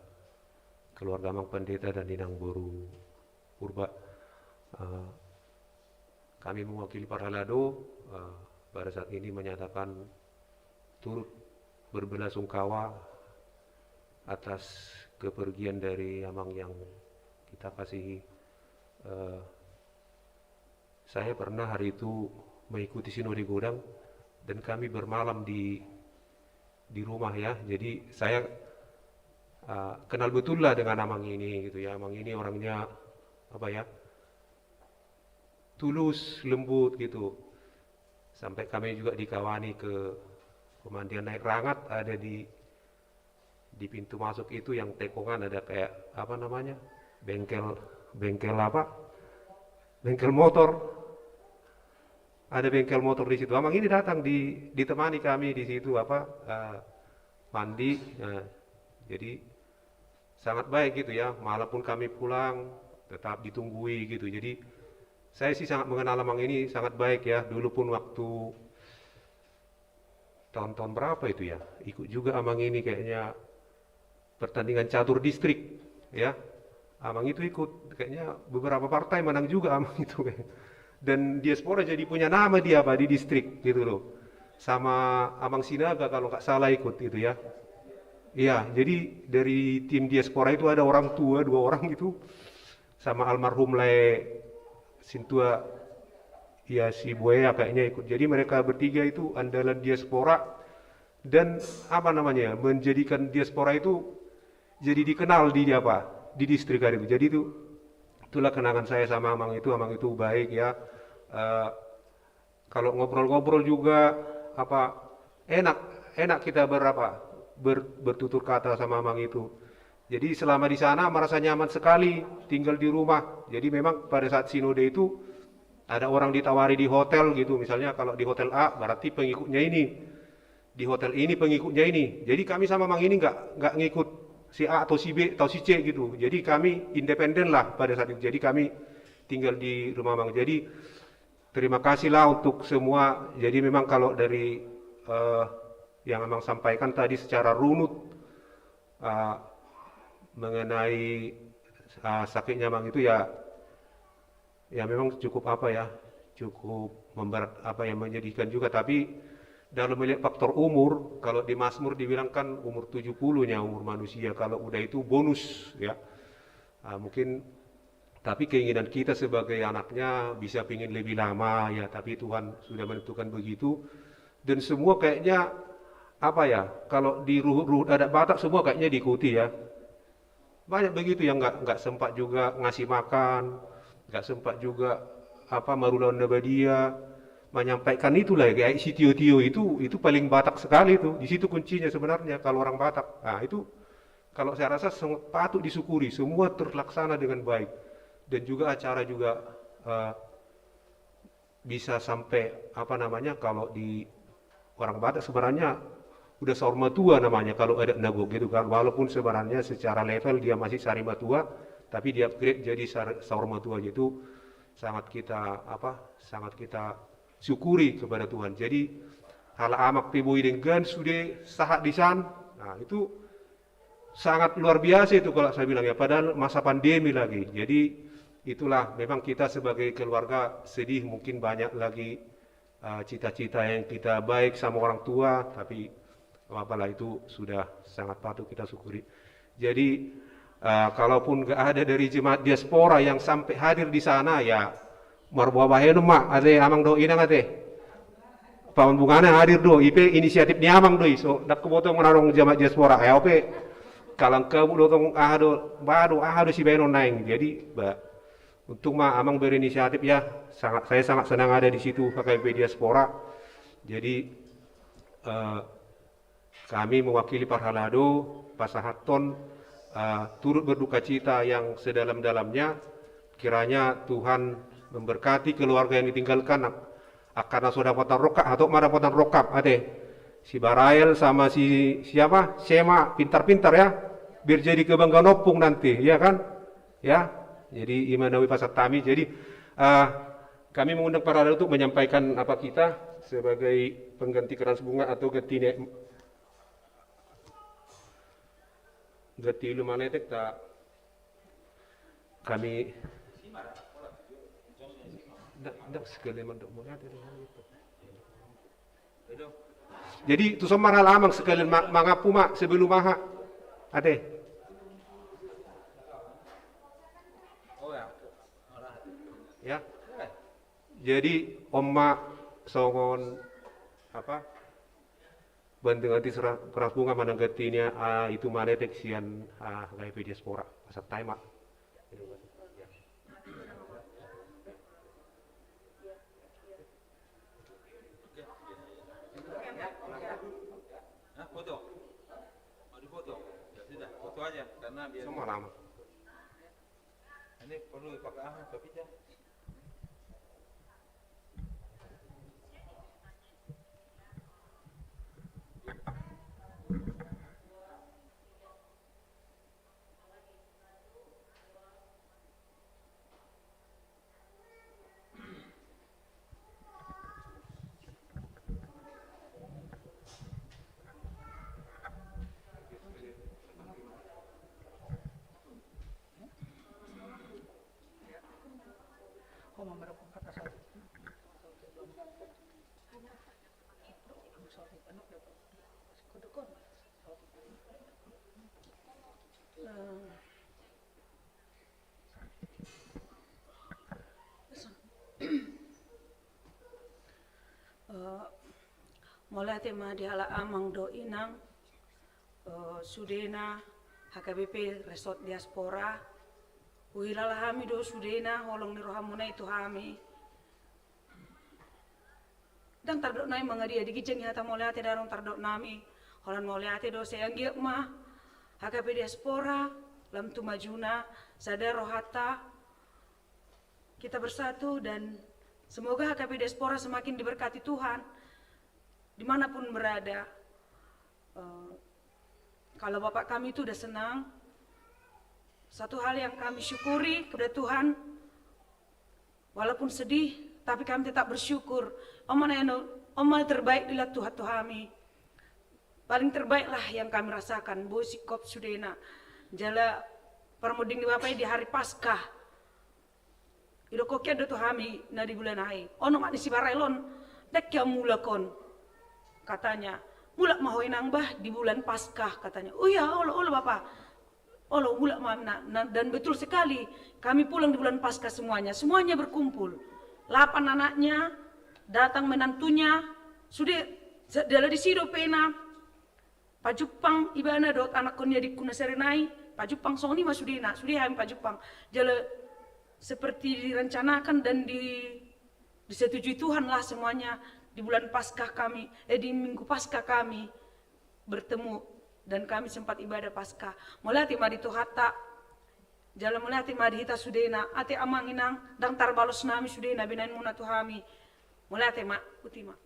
keluarga Amang Pendeta dan Inang Boru Purba. Kami mewakili para halado pada saat ini menyatakan turut berbelasungkawa atas kepergian dari Amang yang kita kasihi. Saya pernah hari itu mengikuti sinode Godang dan kami bermalam di rumah ya. Jadi saya kenal betul lah dengan Amang ini gitu ya. Amang ini orangnya apa ya, tulus, lembut gitu. Sampai kami juga dikawani ke pemandian naik rangat, ada di pintu masuk itu yang tekongan ada kayak apa namanya, bengkel motor. Ada bengkel motor di situ. Amang ini datang ditemani kami di situ mandi. Jadi sangat baik gitu ya. Malam kami pulang tetap ditunggui gitu. Jadi saya sih sangat mengenal Amang ini sangat baik ya. Dulu pun waktu tahun-tahun berapa itu ya, ikut juga Amang ini kayaknya pertandingan catur distrik ya. Amang itu ikut, kayaknya beberapa partai menang juga Amang itu. Dan diaspora jadi punya nama dia di distrik gitu loh. Sama Amang Sinaga kalau nggak salah ikut itu ya. Iya, jadi dari tim diaspora itu ada orang tua 2 orang gitu. Sama almarhum Le Sintua ya si Buaya kayaknya ikut. Jadi mereka bertiga itu andalan diaspora dan menjadikan diaspora itu jadi dikenal di apa di distrik itu. Jadi itulah kenangan saya sama Amang itu baik ya. Kalau ngobrol-ngobrol juga apa enak kita bertutur kata sama Amang itu. Jadi selama di sana merasa nyaman sekali tinggal di rumah. Jadi memang pada saat sinode itu ada orang ditawari di hotel gitu, misalnya kalau di hotel A berarti pengikutnya ini, di hotel ini pengikutnya ini. Jadi kami sama Mang ini nggak ngikut si A atau si B atau si C gitu. Jadi kami independen lah pada saat itu. Jadi kami tinggal di rumah Mang. Jadi terima kasihlah untuk semua. Jadi memang kalau dari yang Amang sampaikan tadi secara runut mengenai sakitnya Mang itu ya memang cukup cukup menyedihkan juga. Tapi dalam melihat faktor umur, kalau di Mazmur dibilang kan umur 70-nya umur manusia, kalau udah itu bonus ya. Mungkin tapi keinginan kita sebagai anaknya bisa pingin lebih lama ya, tapi Tuhan sudah menentukan begitu. Dan semua kayaknya kalau di ruhut adat Batak semua kayaknya diikuti ya. Banyak begitu yang nggak sempat juga ngasih makan, nggak sempat juga marulaun nabadia menyampaikan itulah ya, kayak si tio-tio itu paling Batak sekali itu. Di situ kuncinya sebenarnya kalau orang Batak. Nah, itu kalau saya rasa sangat patut disyukuri, semua terlaksana dengan baik. Dan juga acara juga bisa sampai kalau di orang Batak sebenarnya udah saurmatua namanya kalau ada nagok gitu kan, walaupun sebenarnya secara level dia masih sarimatua, tapi dia upgrade jadi saurmatua. Itu sangat kita syukuri kepada Tuhan. Jadi hala amak pibui dengan sudah sahat di sana. Nah, itu sangat luar biasa itu kalau saya bilang ya, padahal masa pandemi lagi. Jadi itulah memang kita sebagai keluarga sedih, mungkin banyak lagi cita-cita yang kita baik sama orang tua, tapi apalah itu sudah sangat patut kita syukuri. Jadi kalaupun nggak ada dari jemaat diaspora yang sampai hadir di sana ya, marbuah bahenu mak ade Amang do inang ade paman bungana hadir do IP inisiatif ni Amang do so dak kebotong menarong jemaat diaspora ya ope kalang kebu dotong ahado si beno naing. Jadi untuk Amang berinisiatif ya, saya sangat senang ada di situ KKP diaspora. Jadi kami mewakili Parhalado, Pasahaton, turut berduka cita yang sedalam-dalamnya. Kiranya Tuhan memberkati keluarga yang ditinggalkan karena sudah potong rokap atau mana potong rokap ade si Barael sama si siapa Sema pintar-pintar ya, biar jadi kebanggaan opung nanti ya kan ya. Jadi Imanawi Pasatami. Jadi kami mengundang Parhalado untuk menyampaikan apa kita sebagai pengganti keras bunga atau Gati lumanetek tak kami dak sekali mandok mona itu. Jadi tu somar hal Amang sekalian mangapu mak sebelum maha ade. Ya. Jadi omma songon bantu nanti keras bunga mananggatinya itu maletek sian KKP diaspora pasat taima. Foto. Mau difoto? Ya sudah, foto aja karena biar Semua lama. Ini perlu pakai tapi dah. Mulai tema di ala Amang do inang sudena HKBP Resort Diaspora. Uhilala hami do sudena holong ni rohamuna itu hami. Dan tardok nai mengadia digijeng hata moliate darong tardok nami. Holan moliate do sayanggi mah. HKBP Diaspora lam tu majuna sadar rohata. Kita bersatu dan semoga HKBP Diaspora semakin diberkati Tuhan dimanapun berada. Kalau Bapak kami itu udah senang, satu hal yang kami syukuri kepada Tuhan, walaupun sedih, tapi kami tetap bersyukur. Omal terbaik di Tuhan kami. Paling terbaiklah yang kami rasakan. Bosikop sudena, jala permuding di Bapak di hari Paskah. Ido kokia do kami na di bulan hai. Ono mak di sibarelon, dek yang mulakon. Katanya, mulak mahoy nang bah di bulan Paskah katanya. Oh ya, Allah Bapak. Allah mulak dan betul sekali kami pulang di bulan Paskah semuanya berkumpul. 8 anaknya datang menantunya sudah dalam di sido pena Pajupang ibana dot anak konya di kuna serenai Pajupang soni masudina sudah ham Pajupang jala seperti direncanakan dan disetujui Tuhan lah semuanya di bulan Paskah kami di minggu Paskah kami bertemu. Dan kami sempat ibadah Paskah. Mulai madi tuhata, jalan mulai madi hita sudena, ate amanginang, dang tarbalos nami sudena binain muna tuhami. Mulai mak utima.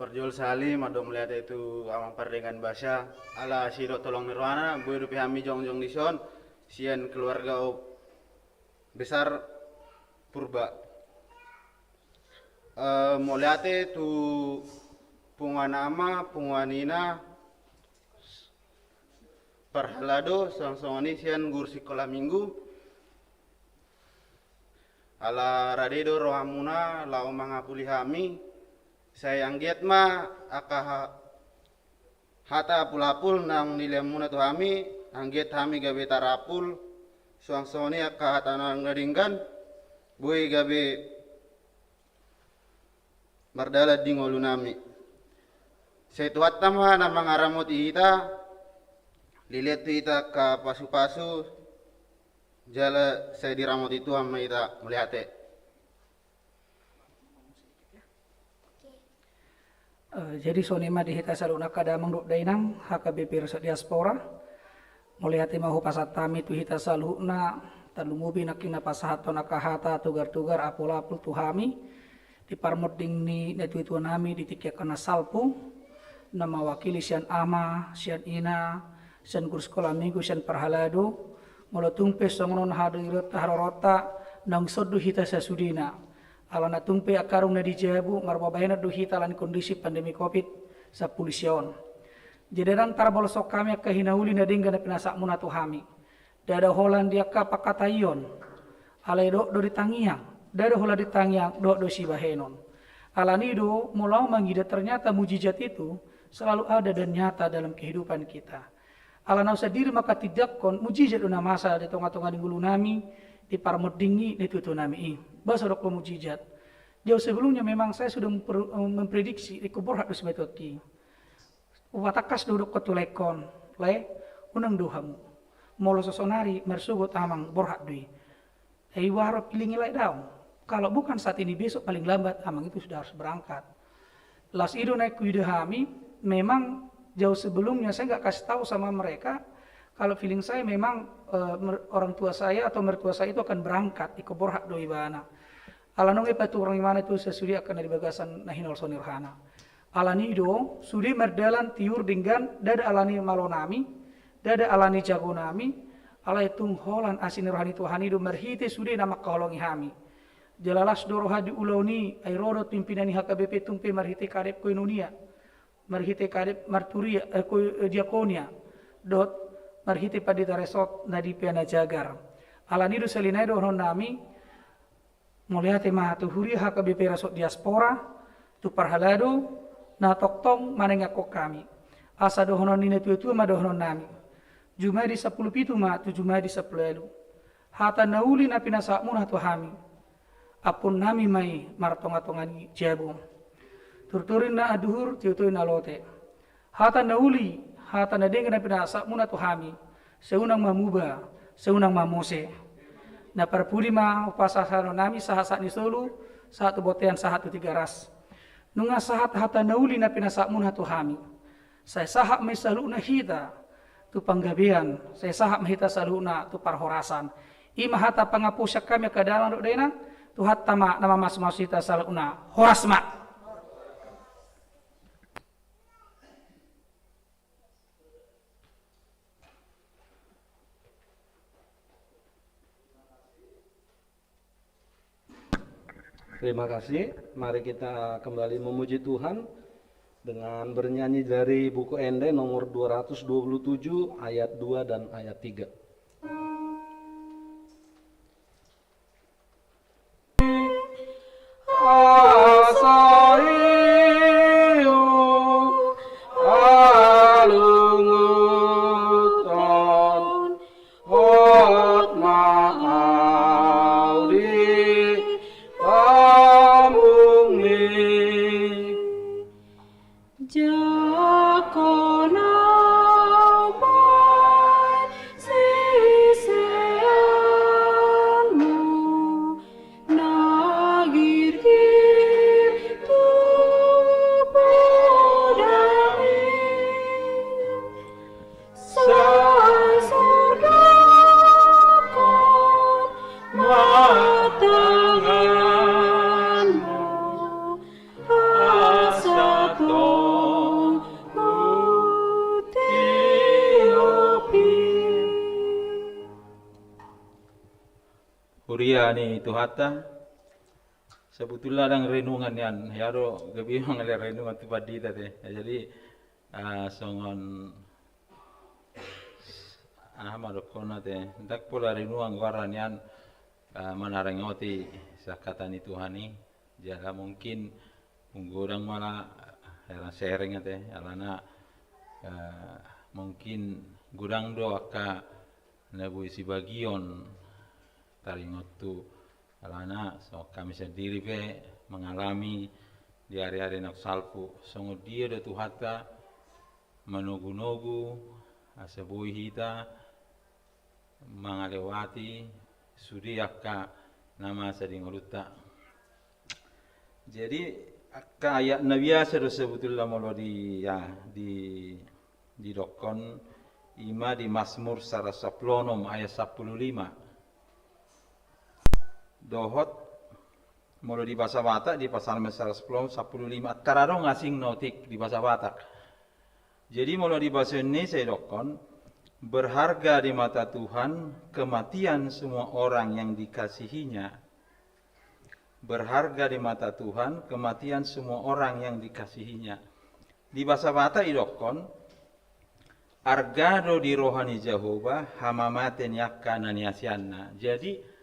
Perjol sali madom melihat itu amang perdengan bahasa ala sidok tolong nirwana boy rupi hami jong dison sian keluarga besar purba moliate tu punganama punganina perhalado songsongani sian gur sekolah minggu ala radedo rohamuna la omangapuli hami sayang giat ma aka hata pulapul nang nilemuna tu hami anggiat hami gabe tarapul songsongani aka hata nang ngaringgan boy gabe mardala dingolu nami. Saya tuat tamha na mangaramot ita lilet ita ka pasu-pasu jala saya diramot itu hama ita melihatnya. Jadi sonema di hita saluna kada mangduk dainang HKBP Resort Diaspora melihatnya mahu pasatami tu hita saluna talumubi nakina pasahato nakahata tugar-tugar apul-apul tuhami di parmoding ni netu nami ditikyakan salpu nama wakili sian ama sian ina sian guru sekolah minggu sian perhalado molotumpe songnon hadirat harorota nang sodu hita sasudina alana tumpe akarung na dijabu marbabayana du hita lan kondisi pandemi covid sa pulision jederan tarbolosok kami kahinauli na dingga na pinasak muna tuhami dada holan dia kapakatayon alai do ditangiang dada hola ditangiang do sibahenon alanido mulau mangida ternyata mujizat itu selalu ada dan nyata dalam kehidupan kita alana usah diri maka tidak kon mujizat una masa di tonga-tonga di gulu nami di parmodingi di tutu nami bahasa dok mujizat jauh sebelumnya memang saya sudah memprediksi di kubur hadus betoti watakas duduk ketulekon le unang duhamu molo sosonari mersugut amang borhak dui. Waro pilingi lai daun. Kalau bukan saat ini besok paling lambat amang itu sudah harus berangkat. Las ido naik kuida hami memang jauh sebelumnya saya nggak kasih tahu sama mereka kalau feeling saya memang orang tua saya atau mertua saya itu akan berangkat iko borhak dui bana. Alanong patu orang mana itu sesudah akan dari bagasan nahinol sonirhana. Alanido sudah merdalan tiur dengan dada alani malonami dada alani jago nami alai tung holan asin rohani Tuhan itu merhite sudah nama kolongi hami jalalas doroha di uloni airodo pimpinani HKBP tumpe merhite kadep ko inonia merhite kadep marturia ko diakonia dot merhite padita resort nadi piana jagar alani do selinai do nami moliate mahatu huri HKBP Resort Diaspora tu parhalado na toktong manengako kami asa dohonon nina tu madohonon nami Jumai di 10 pitu ma tu jumai di 10 elu. Hata nauli na pinasak muna tu hami. apun nami mai martonga-tongani jabu. Turturin na aduhur tiutuin na lote. Hata na uli, hata na dengan na pinasa muna tuhami. Seunang mamuba, seunang mamose. Na parpuli ma upasasano nami sahat ni solu, sahat botean sahat 3 ras. Nunga sahat hata na uli na pinasa muna tuhami. Saya sahat may saluna hita, tu panggabihan. Saya sahat mahita saluna tu parhorasan. Ima hata pangapusyak kami ke dalam dena, tu hatta ma nama mas masita saluna horasma. Terima kasih. Mari kita kembali memuji Tuhan dengan bernyanyi dari buku Ende nomor 227 ayat 2 dan ayat 3. Ni tuhata sebetulnya ada renungan yan yaro gabi ada renungan tu padi tadi jadi songon marokona te dak pola renungan waran yan manarengoti sakatani Tuhani jala mungkin unggurang malah sharing te alana mungkin gurang do aka nabu isi bagion taringot tu alana so kami sendiri pe mengalami di hari-hari nak salpu songo dia da tuhata manogu-nogu asabui hita mangalewati sudi akka nama sadingoluta jadi akka ayat nabiasa do sebetulnya molo di dokon ima di Mazmur 110 ayat 15 dohot molo di bahasa Batak di pasal 110 15 kararo ngasing notik di bahasa Batak. Jadi molo di bahasa Indonesia dokon berharga di mata Tuhan kematian semua orang yang dikasihinya. Berharga di mata Tuhan kematian semua orang yang dikasihinya. Di bahasa Batak idokon argado di rohani Jehovah hamamaten yakana niasianna. Jadi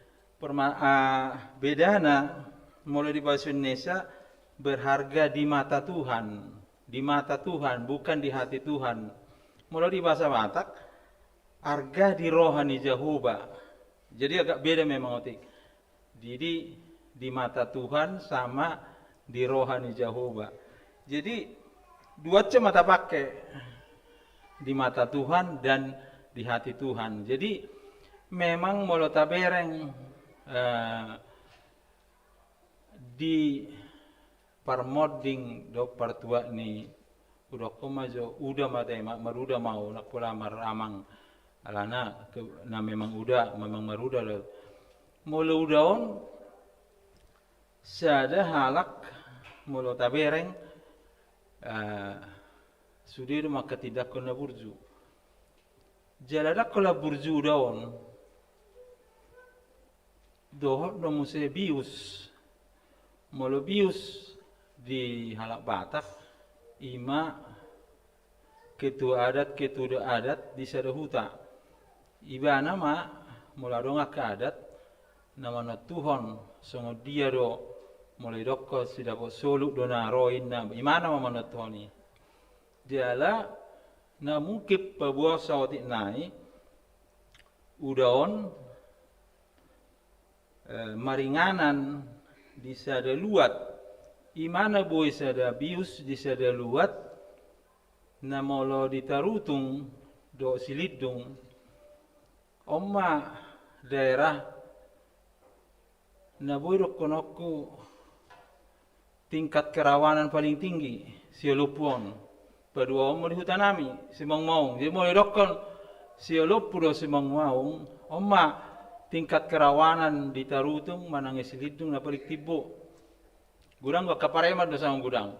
bedana mulai di bahasa Indonesia berharga di mata Tuhan bukan di hati Tuhan. Mulai di bahasa Batak harga di rohani Jehovah. Jadi agak beda memang otik. Jadi di mata Tuhan sama di rohani Jehovah. Jadi dua mata pakai di mata Tuhan dan di hati Tuhan. Jadi memang mulut tabereng di parmoding do partua ni udah komajo udah mate maruda mau nak pula maramang alana na memang maruda lo mulu udaon sada halak mulu tabereng sudir maka tidak kena burju jaladak kala burju udaon dohot no muse bius molo bius di halak Batak ima ketua adat di sadahuta iba nama mula donga ke adat nama na Tuhan songo dia do mulai dokko sida po soluk do na roin na imana mama na Tuhani diala na mungkip pabuah sawati nai udaon maringanan di sada luat imana boy sada bius di sada luat na molo ditarutung do silidung omma daerah na boy rokonokku tingkat kerawanan paling tinggi siolupuan padua ommo di hutan nami simong maung jadi mulai dokon siolupu do simong maung omma tingkat kerawanan di tarutung manangis silidung na paling tibo gudang gak kaparemat do sama gudang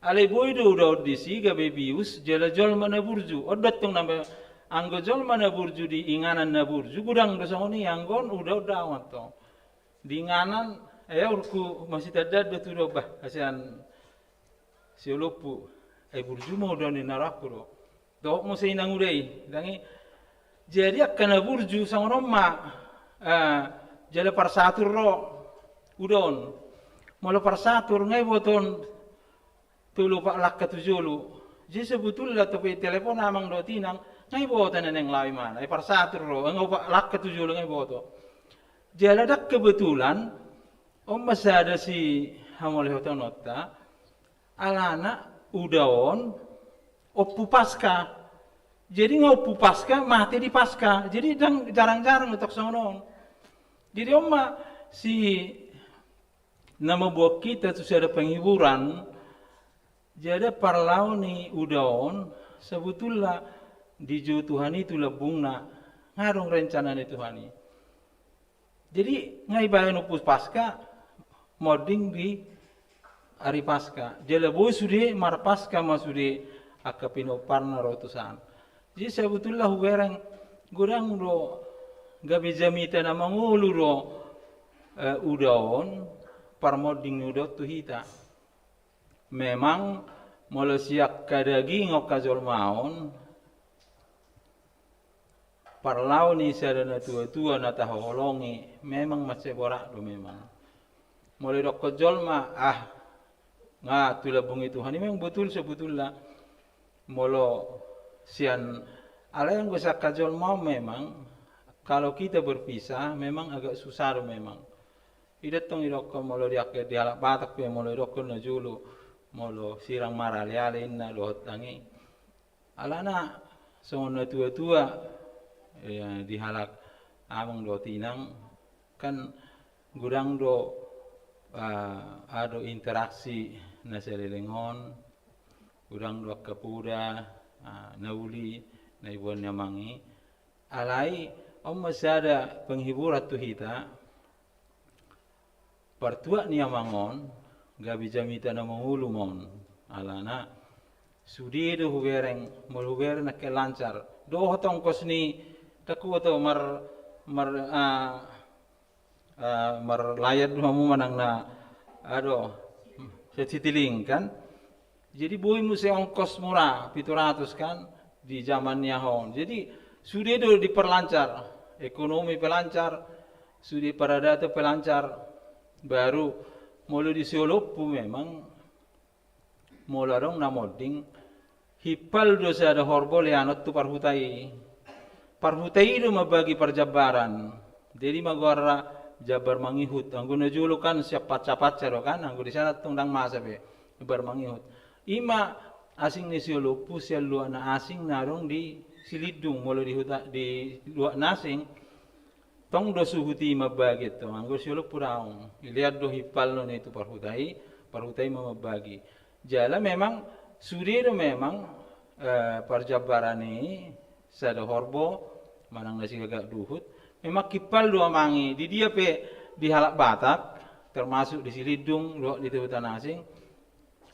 ale boy do udah audisi gabe bius jala jol mana burju odat tong nambah anggo jol mana burju di inganan na burju gudang do sama ni anggon udah awat tong di nganan urku masih ada tu do bah asian siolupu burju mau do ni narakuro do mo say nang udai dangi jadi akan burju sang roma jala parsatur ro udon molo parsatur ngai boton tulu pak lakka tujulu jadi sebetulnya tapi telepon amang do tinang ngai botan neng lawi mana parsatur ro ngau pak lakka tujulu ngai boto jala dak kebetulan masada si hamole hotonota alana udaon oppu pasca jadi ngoppu pasca mati di pasca jadi jarang-jarang untuk sonon jadi si nama buat kita tuh ada penghiburan jadi parlau ni udaon sebetulnya di Tuhan itu lebungna ngarung rencana ni Tuhan ini jadi ngai bayan opus pasca moding di hari pasca jela boy sudah mar pasca masude akapino parna rotusan jadi sebetulnya huberang gurang do gabi jamita na mangulu do udaon parmoding udot tu hita memang molo siak kadagi ngok kazol maon parlau ni sadana tua-tua na taholongi memang masih borak do memang mulai dok kejol ma nga tulabung itu hani memang betul sebetulnya molo sian ala yang gua kajol mau memang kalau kita berpisah memang agak susah do memang idat tong idok molo diaket di halak batak pe molo idok na julu molo sirang maralialin na dohot tangi alana sona tua-tua di halak amang do tinang kan gudang do ado interaksi na selelengon gudang do kapuda nauli na ibuan nyamangi alai masih ada penghiburan tu hita partua ni amangon gabi jamita na mangulu mon alana sudi do hubereng mol hubereng na kelancar do hotong kos ni taku to mar layar kamu manang na setitiling kan jadi boy mesti ongkos murah 700 kan di zaman nyahon jadi sudah do diperlancar ekonomi pelancar sudah paradata pelancar baru mulai di Siolopu memang mulai dong namoding hipal do ada horbol yanot tu parhutai itu mabagi perjabaran jadi magora jabar mangihut anggo najulukan siap pacar kan anggo di sana tungdang masabe jabar mangihut ima asing ni Siolopu sia luana asing narong di silidung mulai di luak nasing tong do suhuti mabagi to anggo Siolopu raung iliad do hipal no itu parhutai mabagi jala memang suri do memang perjabaran ini sada horbo manang nasi gagak duhut memang kipal dua mangi di dia pe di halak Batak termasuk di Silidung di hutan asing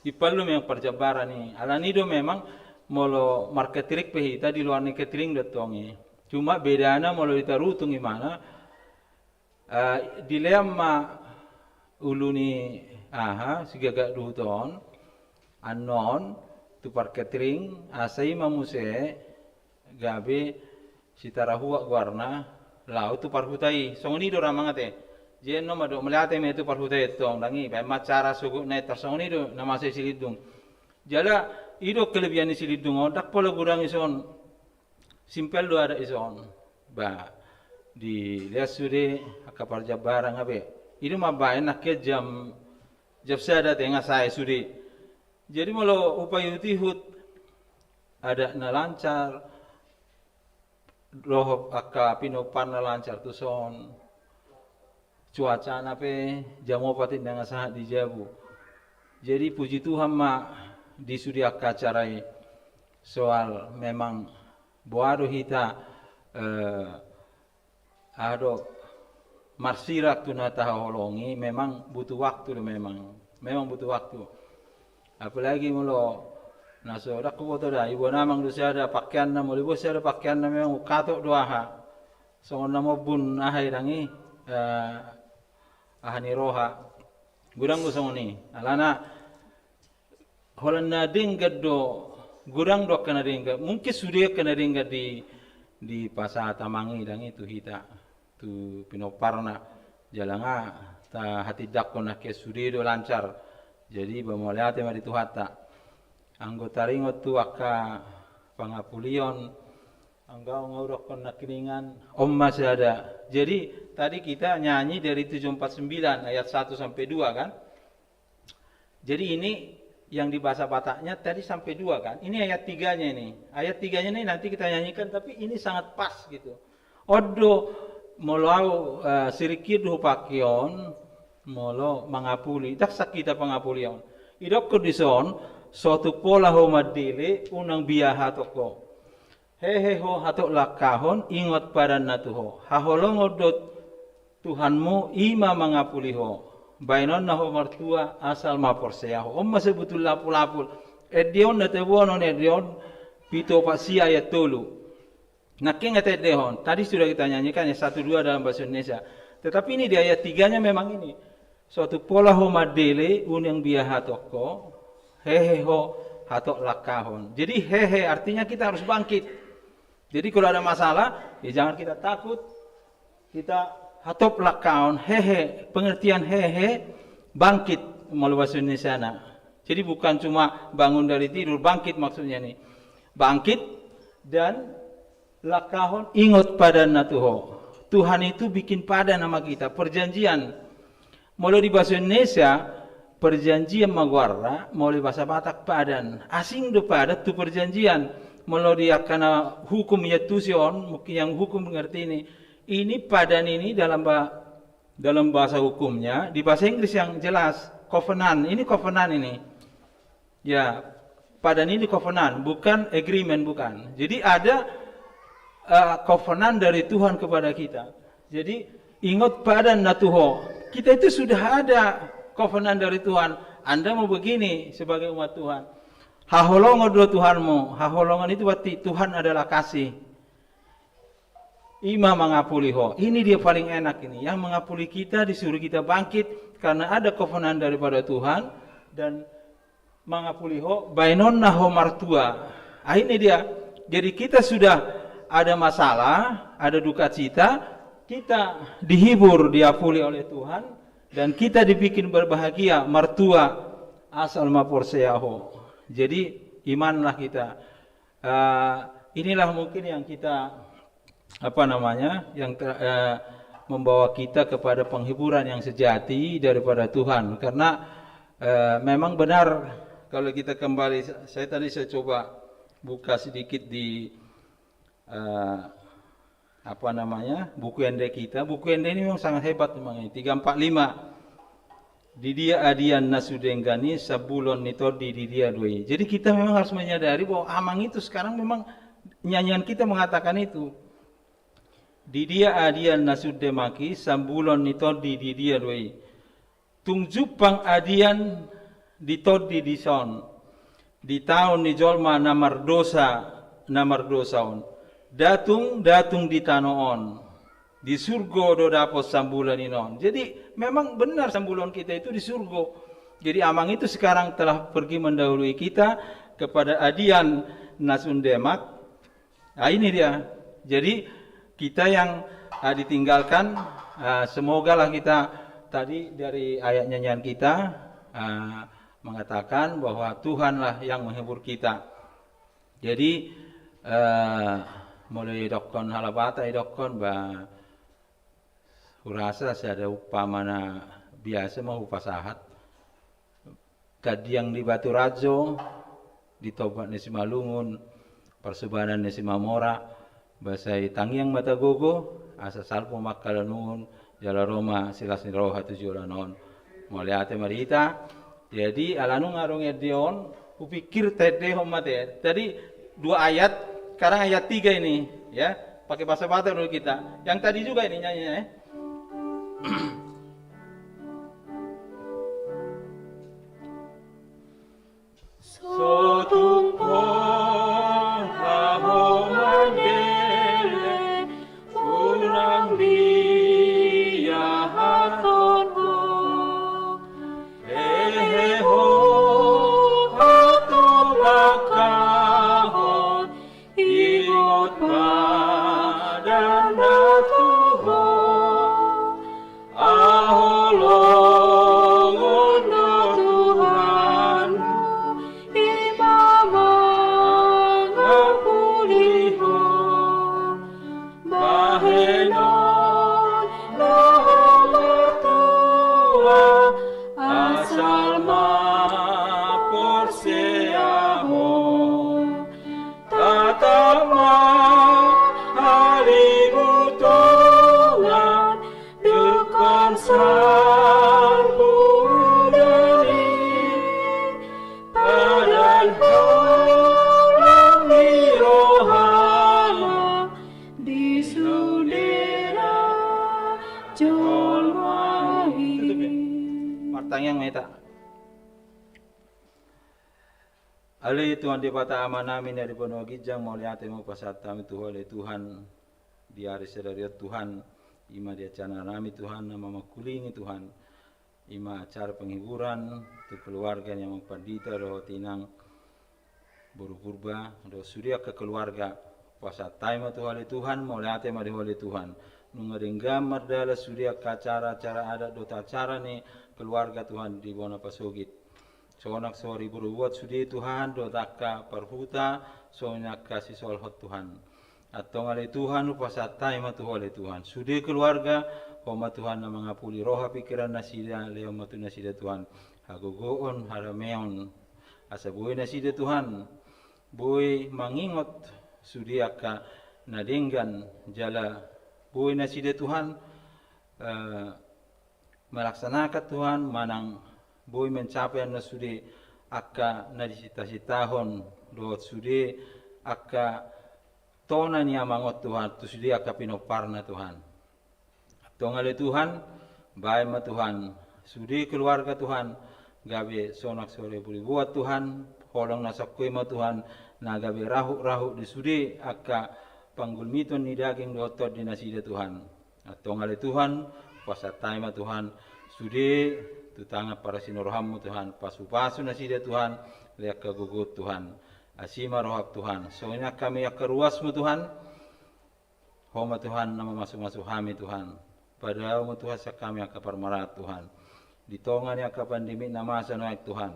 kipal do memang perjabaran ini alani do memang molo marketirik pe hita di luar neketring dotongi cuma bedana molo ditarutung gimana dilem uluni si gagak duhuton anon tu parketring asai mamuse gabe sitarahua warna lau tu parhutai songni do ramangate jeno mado meliate me tu parhutai tong dangi ba macara sugu ne tersongni do nama se Silidung jala ido kelebihan Silidung odak pola gurang ison simpel do ada ison ba di lihat sude akapar jabarang abe Ini mah enak ke jam saya ada tengah saya sudah. Jadi malah upaya utihut ada na lancar, roh akka pinopan na lancar tu son. Cuaca nape jam opatin dengan sahat di Jabu. Jadi puji Tuhan mak disudiakan carai soal memang boado hita ado marsirak tu nata holongi memang butuh waktu memang butuh waktu. Apalagi mulo nasodak ko to da ibu namang do ada pakaian na mo ibu ada pakaian na memang katok doaha. So namo bun ahai rangi ahani roha. Gurang go songoni alana holana dingga do gurang do kana dingga mungkin sudah kana dingga di pasar tamangi dan itu hita tu pinoparna jalanga ta hati dakko na ke sudah do lancar jadi bamoliate mari tu hata anggota ringot tu aka pangapulion anggau ngurok kena kiningan masih ada. Jadi tadi kita nyanyi dari 749 ayat 1 sampai 2 kan. Jadi ini yang di bahasa Bataknya tadi sampai 2 kan. Ini ayat 3-nya ini. Ayat 3-nya ini nanti kita nyanyikan tapi ini sangat pas gitu. Odo molo sirikir do pakion molo mangapuli dak sakita pangapulion. Idok kodison suatu pola homadile unang biyaha toko. Hehe ho hatok lakahon ingot pada natuho. Haholong odot Tuhanmu ima mangapuliho. Bainon naho martua asal maporseaho. Masih betul lapul-lapul. Edion na tewonon edion pito pasia ayat tolu. Naking ngate dehon. Tadi sudah kita nyanyikan ya 1-2 dalam bahasa Indonesia. Tetapi ini di ayat 3-nya memang ini. Suatu pola homadele unang biyaha toko. Hehe ho hatok lakahon. Jadi hehe artinya kita harus bangkit. Jadi kalau ada masalah, ya jangan kita takut. Kita hatop lakaon, hehe, pengertian hehe, bangkit melalui bahasa Indonesia. Jadi bukan cuma bangun dari tidur, bangkit maksudnya nih. Bangkit dan lakahon ingot pada natuho. Tuhan itu bikin pada nama kita, perjanjian. Melalui bahasa Indonesia, perjanjian magwarra, melalui bahasa Batak padan. Asing do padat tu perjanjian. Melalui karena hukum yatusion, mungkin yang hukum mengerti ini padan ini dalam bahasa hukumnya di bahasa Inggris yang jelas covenant ini ya padan ini covenant bukan agreement bukan. Jadi ada covenant dari Tuhan kepada kita. Jadi ingat padan natuho kita itu sudah ada covenant dari Tuhan. Anda mau begini sebagai umat Tuhan. Haholongan dua Tuhanmu. Haholongan itu berarti Tuhan adalah kasih. Ima mengapuliho. Ini dia paling enak ini. Yang mengapuli kita disuruh kita bangkit karena ada covenant daripada Tuhan dan mengapuliho bainon naho martua. Ini dia. Jadi kita sudah ada masalah, ada duka cita, kita dihibur, diapuli oleh Tuhan dan kita dibikin berbahagia, martua asal maporseaho. Jadi imanlah kita. Inilah mungkin yang kita yang membawa kita kepada penghiburan yang sejati daripada Tuhan. Karena memang benar kalau kita kembali. Saya coba buka sedikit di buku ende kita. Buku ende ini memang sangat hebat memang ini. 345. Di dia adian nasudenggani sabulon nitor di dia doi. Jadi kita memang harus menyadari bahwa amang itu sekarang memang nyanyian kita mengatakan itu. Di dia adian nasudemaki sabulon nitor di dia doi. Tungjupang adian ditor di son. Di tahun ni jolma namar dosaon. Datung di tanoon. Di surga do dapos sambulan inon. Jadi memang benar sambulan kita itu di surga. Jadi amang itu sekarang telah pergi mendahului kita kepada adian nasundemak. Nah ini dia. Jadi kita yang ditinggalkan, semogalah kita tadi dari ayat nyanyian kita mengatakan bahwa Tuhanlah yang menghibur kita. Jadi mulai dokon halabata dokon kurasa saya ada upamana biasa mau upasahat kadiang di Batu Rajo di Tobat Nesi Malungun persebanan Nesi Mamora basai tangiang mata gogo asa salpo makalanungun jala Roma silas ni roha tujuolanon moliate marita jadi alanung arung edion upikir tede homate tadi 2 ayat sekarang ayat 3 ini ya pakai bahasa Batak dulu kita yang tadi juga ini nyanyinya ya. Ali Tuhan di bata amanami dari penuh gijang mauliate mau pasatami Tuhan Tuhan di hari sedariat Tuhan ima di acara nami Tuhan nama makulingi Tuhan ima acara penghiburan untuk keluarga yang mempandita roh tinang buru purba roh surya ke keluarga pasatai ma Tuhan mauliate ma di Tuhan nungaring gambar dala surya ke acara-acara adat dota acara nih keluarga Tuhan di bona pasogit sonak sori berbuat sudi Tuhan dotaka perhuta sonak kasih solhot Tuhan atau ngali Tuhan upasatai ma Tuhan sudi keluarga koma Tuhan na mangapuli roha pikiran nasida leo matu nasida Tuhan hagogoon harameon asa boy nasida Tuhan boy mangingot sudi aka nadenggan jala boy nasida Tuhan melaksanakan Tuhan manang boy mencapai na sudi akka na disita-sitahon doot sudi akka tona niya mangot Tuhan tu sudi akka pinoparna Tuhan tongali Tuhan bae ma Tuhan sudi keluarga Tuhan gabe sonak sore buli buat Tuhan holong na sakui ma Tuhan na gabe rahu di sudi akka panggulmiton ni daging dotot di nasida Tuhan tongali Tuhan pasatai ma Tuhan sudi tutanga para sinorohamu Tuhan pasu-pasu nasida Tuhan liak kegugut Tuhan asima rohak Tuhan soalnya kami yak keruasmu Tuhan homa Tuhan nama masuk-masuk kami Tuhan padahal mu Tuhan kami yak permarat Tuhan ditongan yak pandemi nama sanoik Tuhan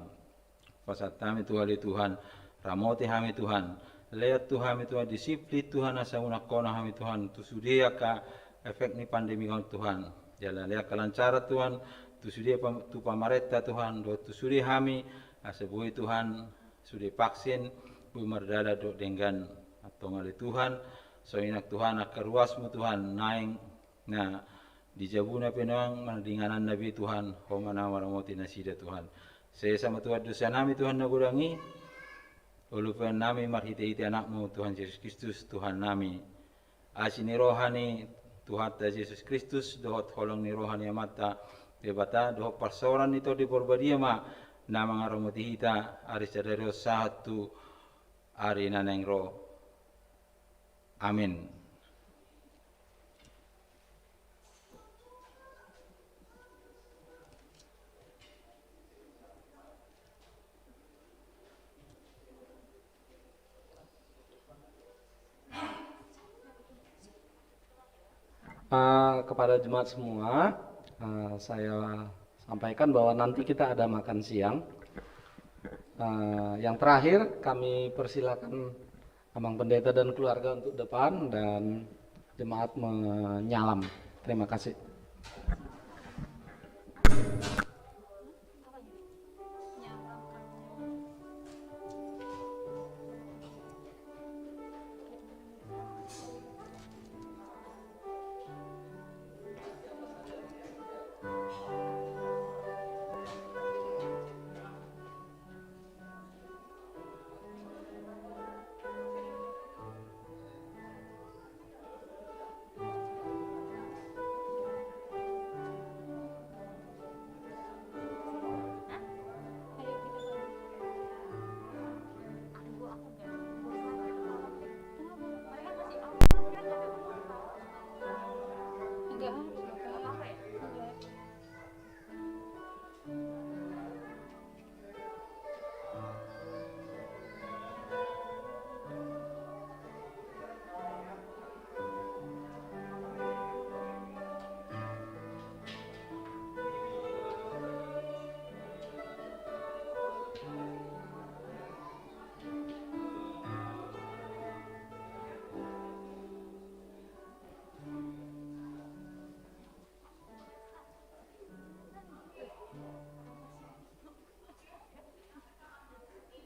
pasatami Tuhan ramoti kami Tuhan lihat Tuhan Tuhan disiplin Tuhan asa unakona kami Tuhan tu sudia ka efek ni pandemi Tuhan jalan lihat kelancaran Tuhan tu sudah tu pamareta Tuhan do tu sudah kami asebui Tuhan sudah vaksin bu mardala do dengan atau ngali Tuhan so inak Tuhan akaruasmu Tuhan naing na dijabuna penang mandinganan nabi Tuhan homana waramoti nasida Tuhan saya sama Tuhan dosa nami Tuhan nagurangi ulupan nami marhiti-hiti anakmu Tuhan Yesus Kristus Tuhan nami asini rohani Tuhan Yesus Kristus dohot holong ni rohani amata debata doh persoalan itu di porbadia ma nama ngaromoti hita ari sadero satu ari naneng ro amin kepada jemaat semua saya sampaikan bahwa nanti kita ada makan siang. Yang terakhir kami persilakan Abang Pendeta dan keluarga untuk depan dan jemaat menyalam. Terima kasih.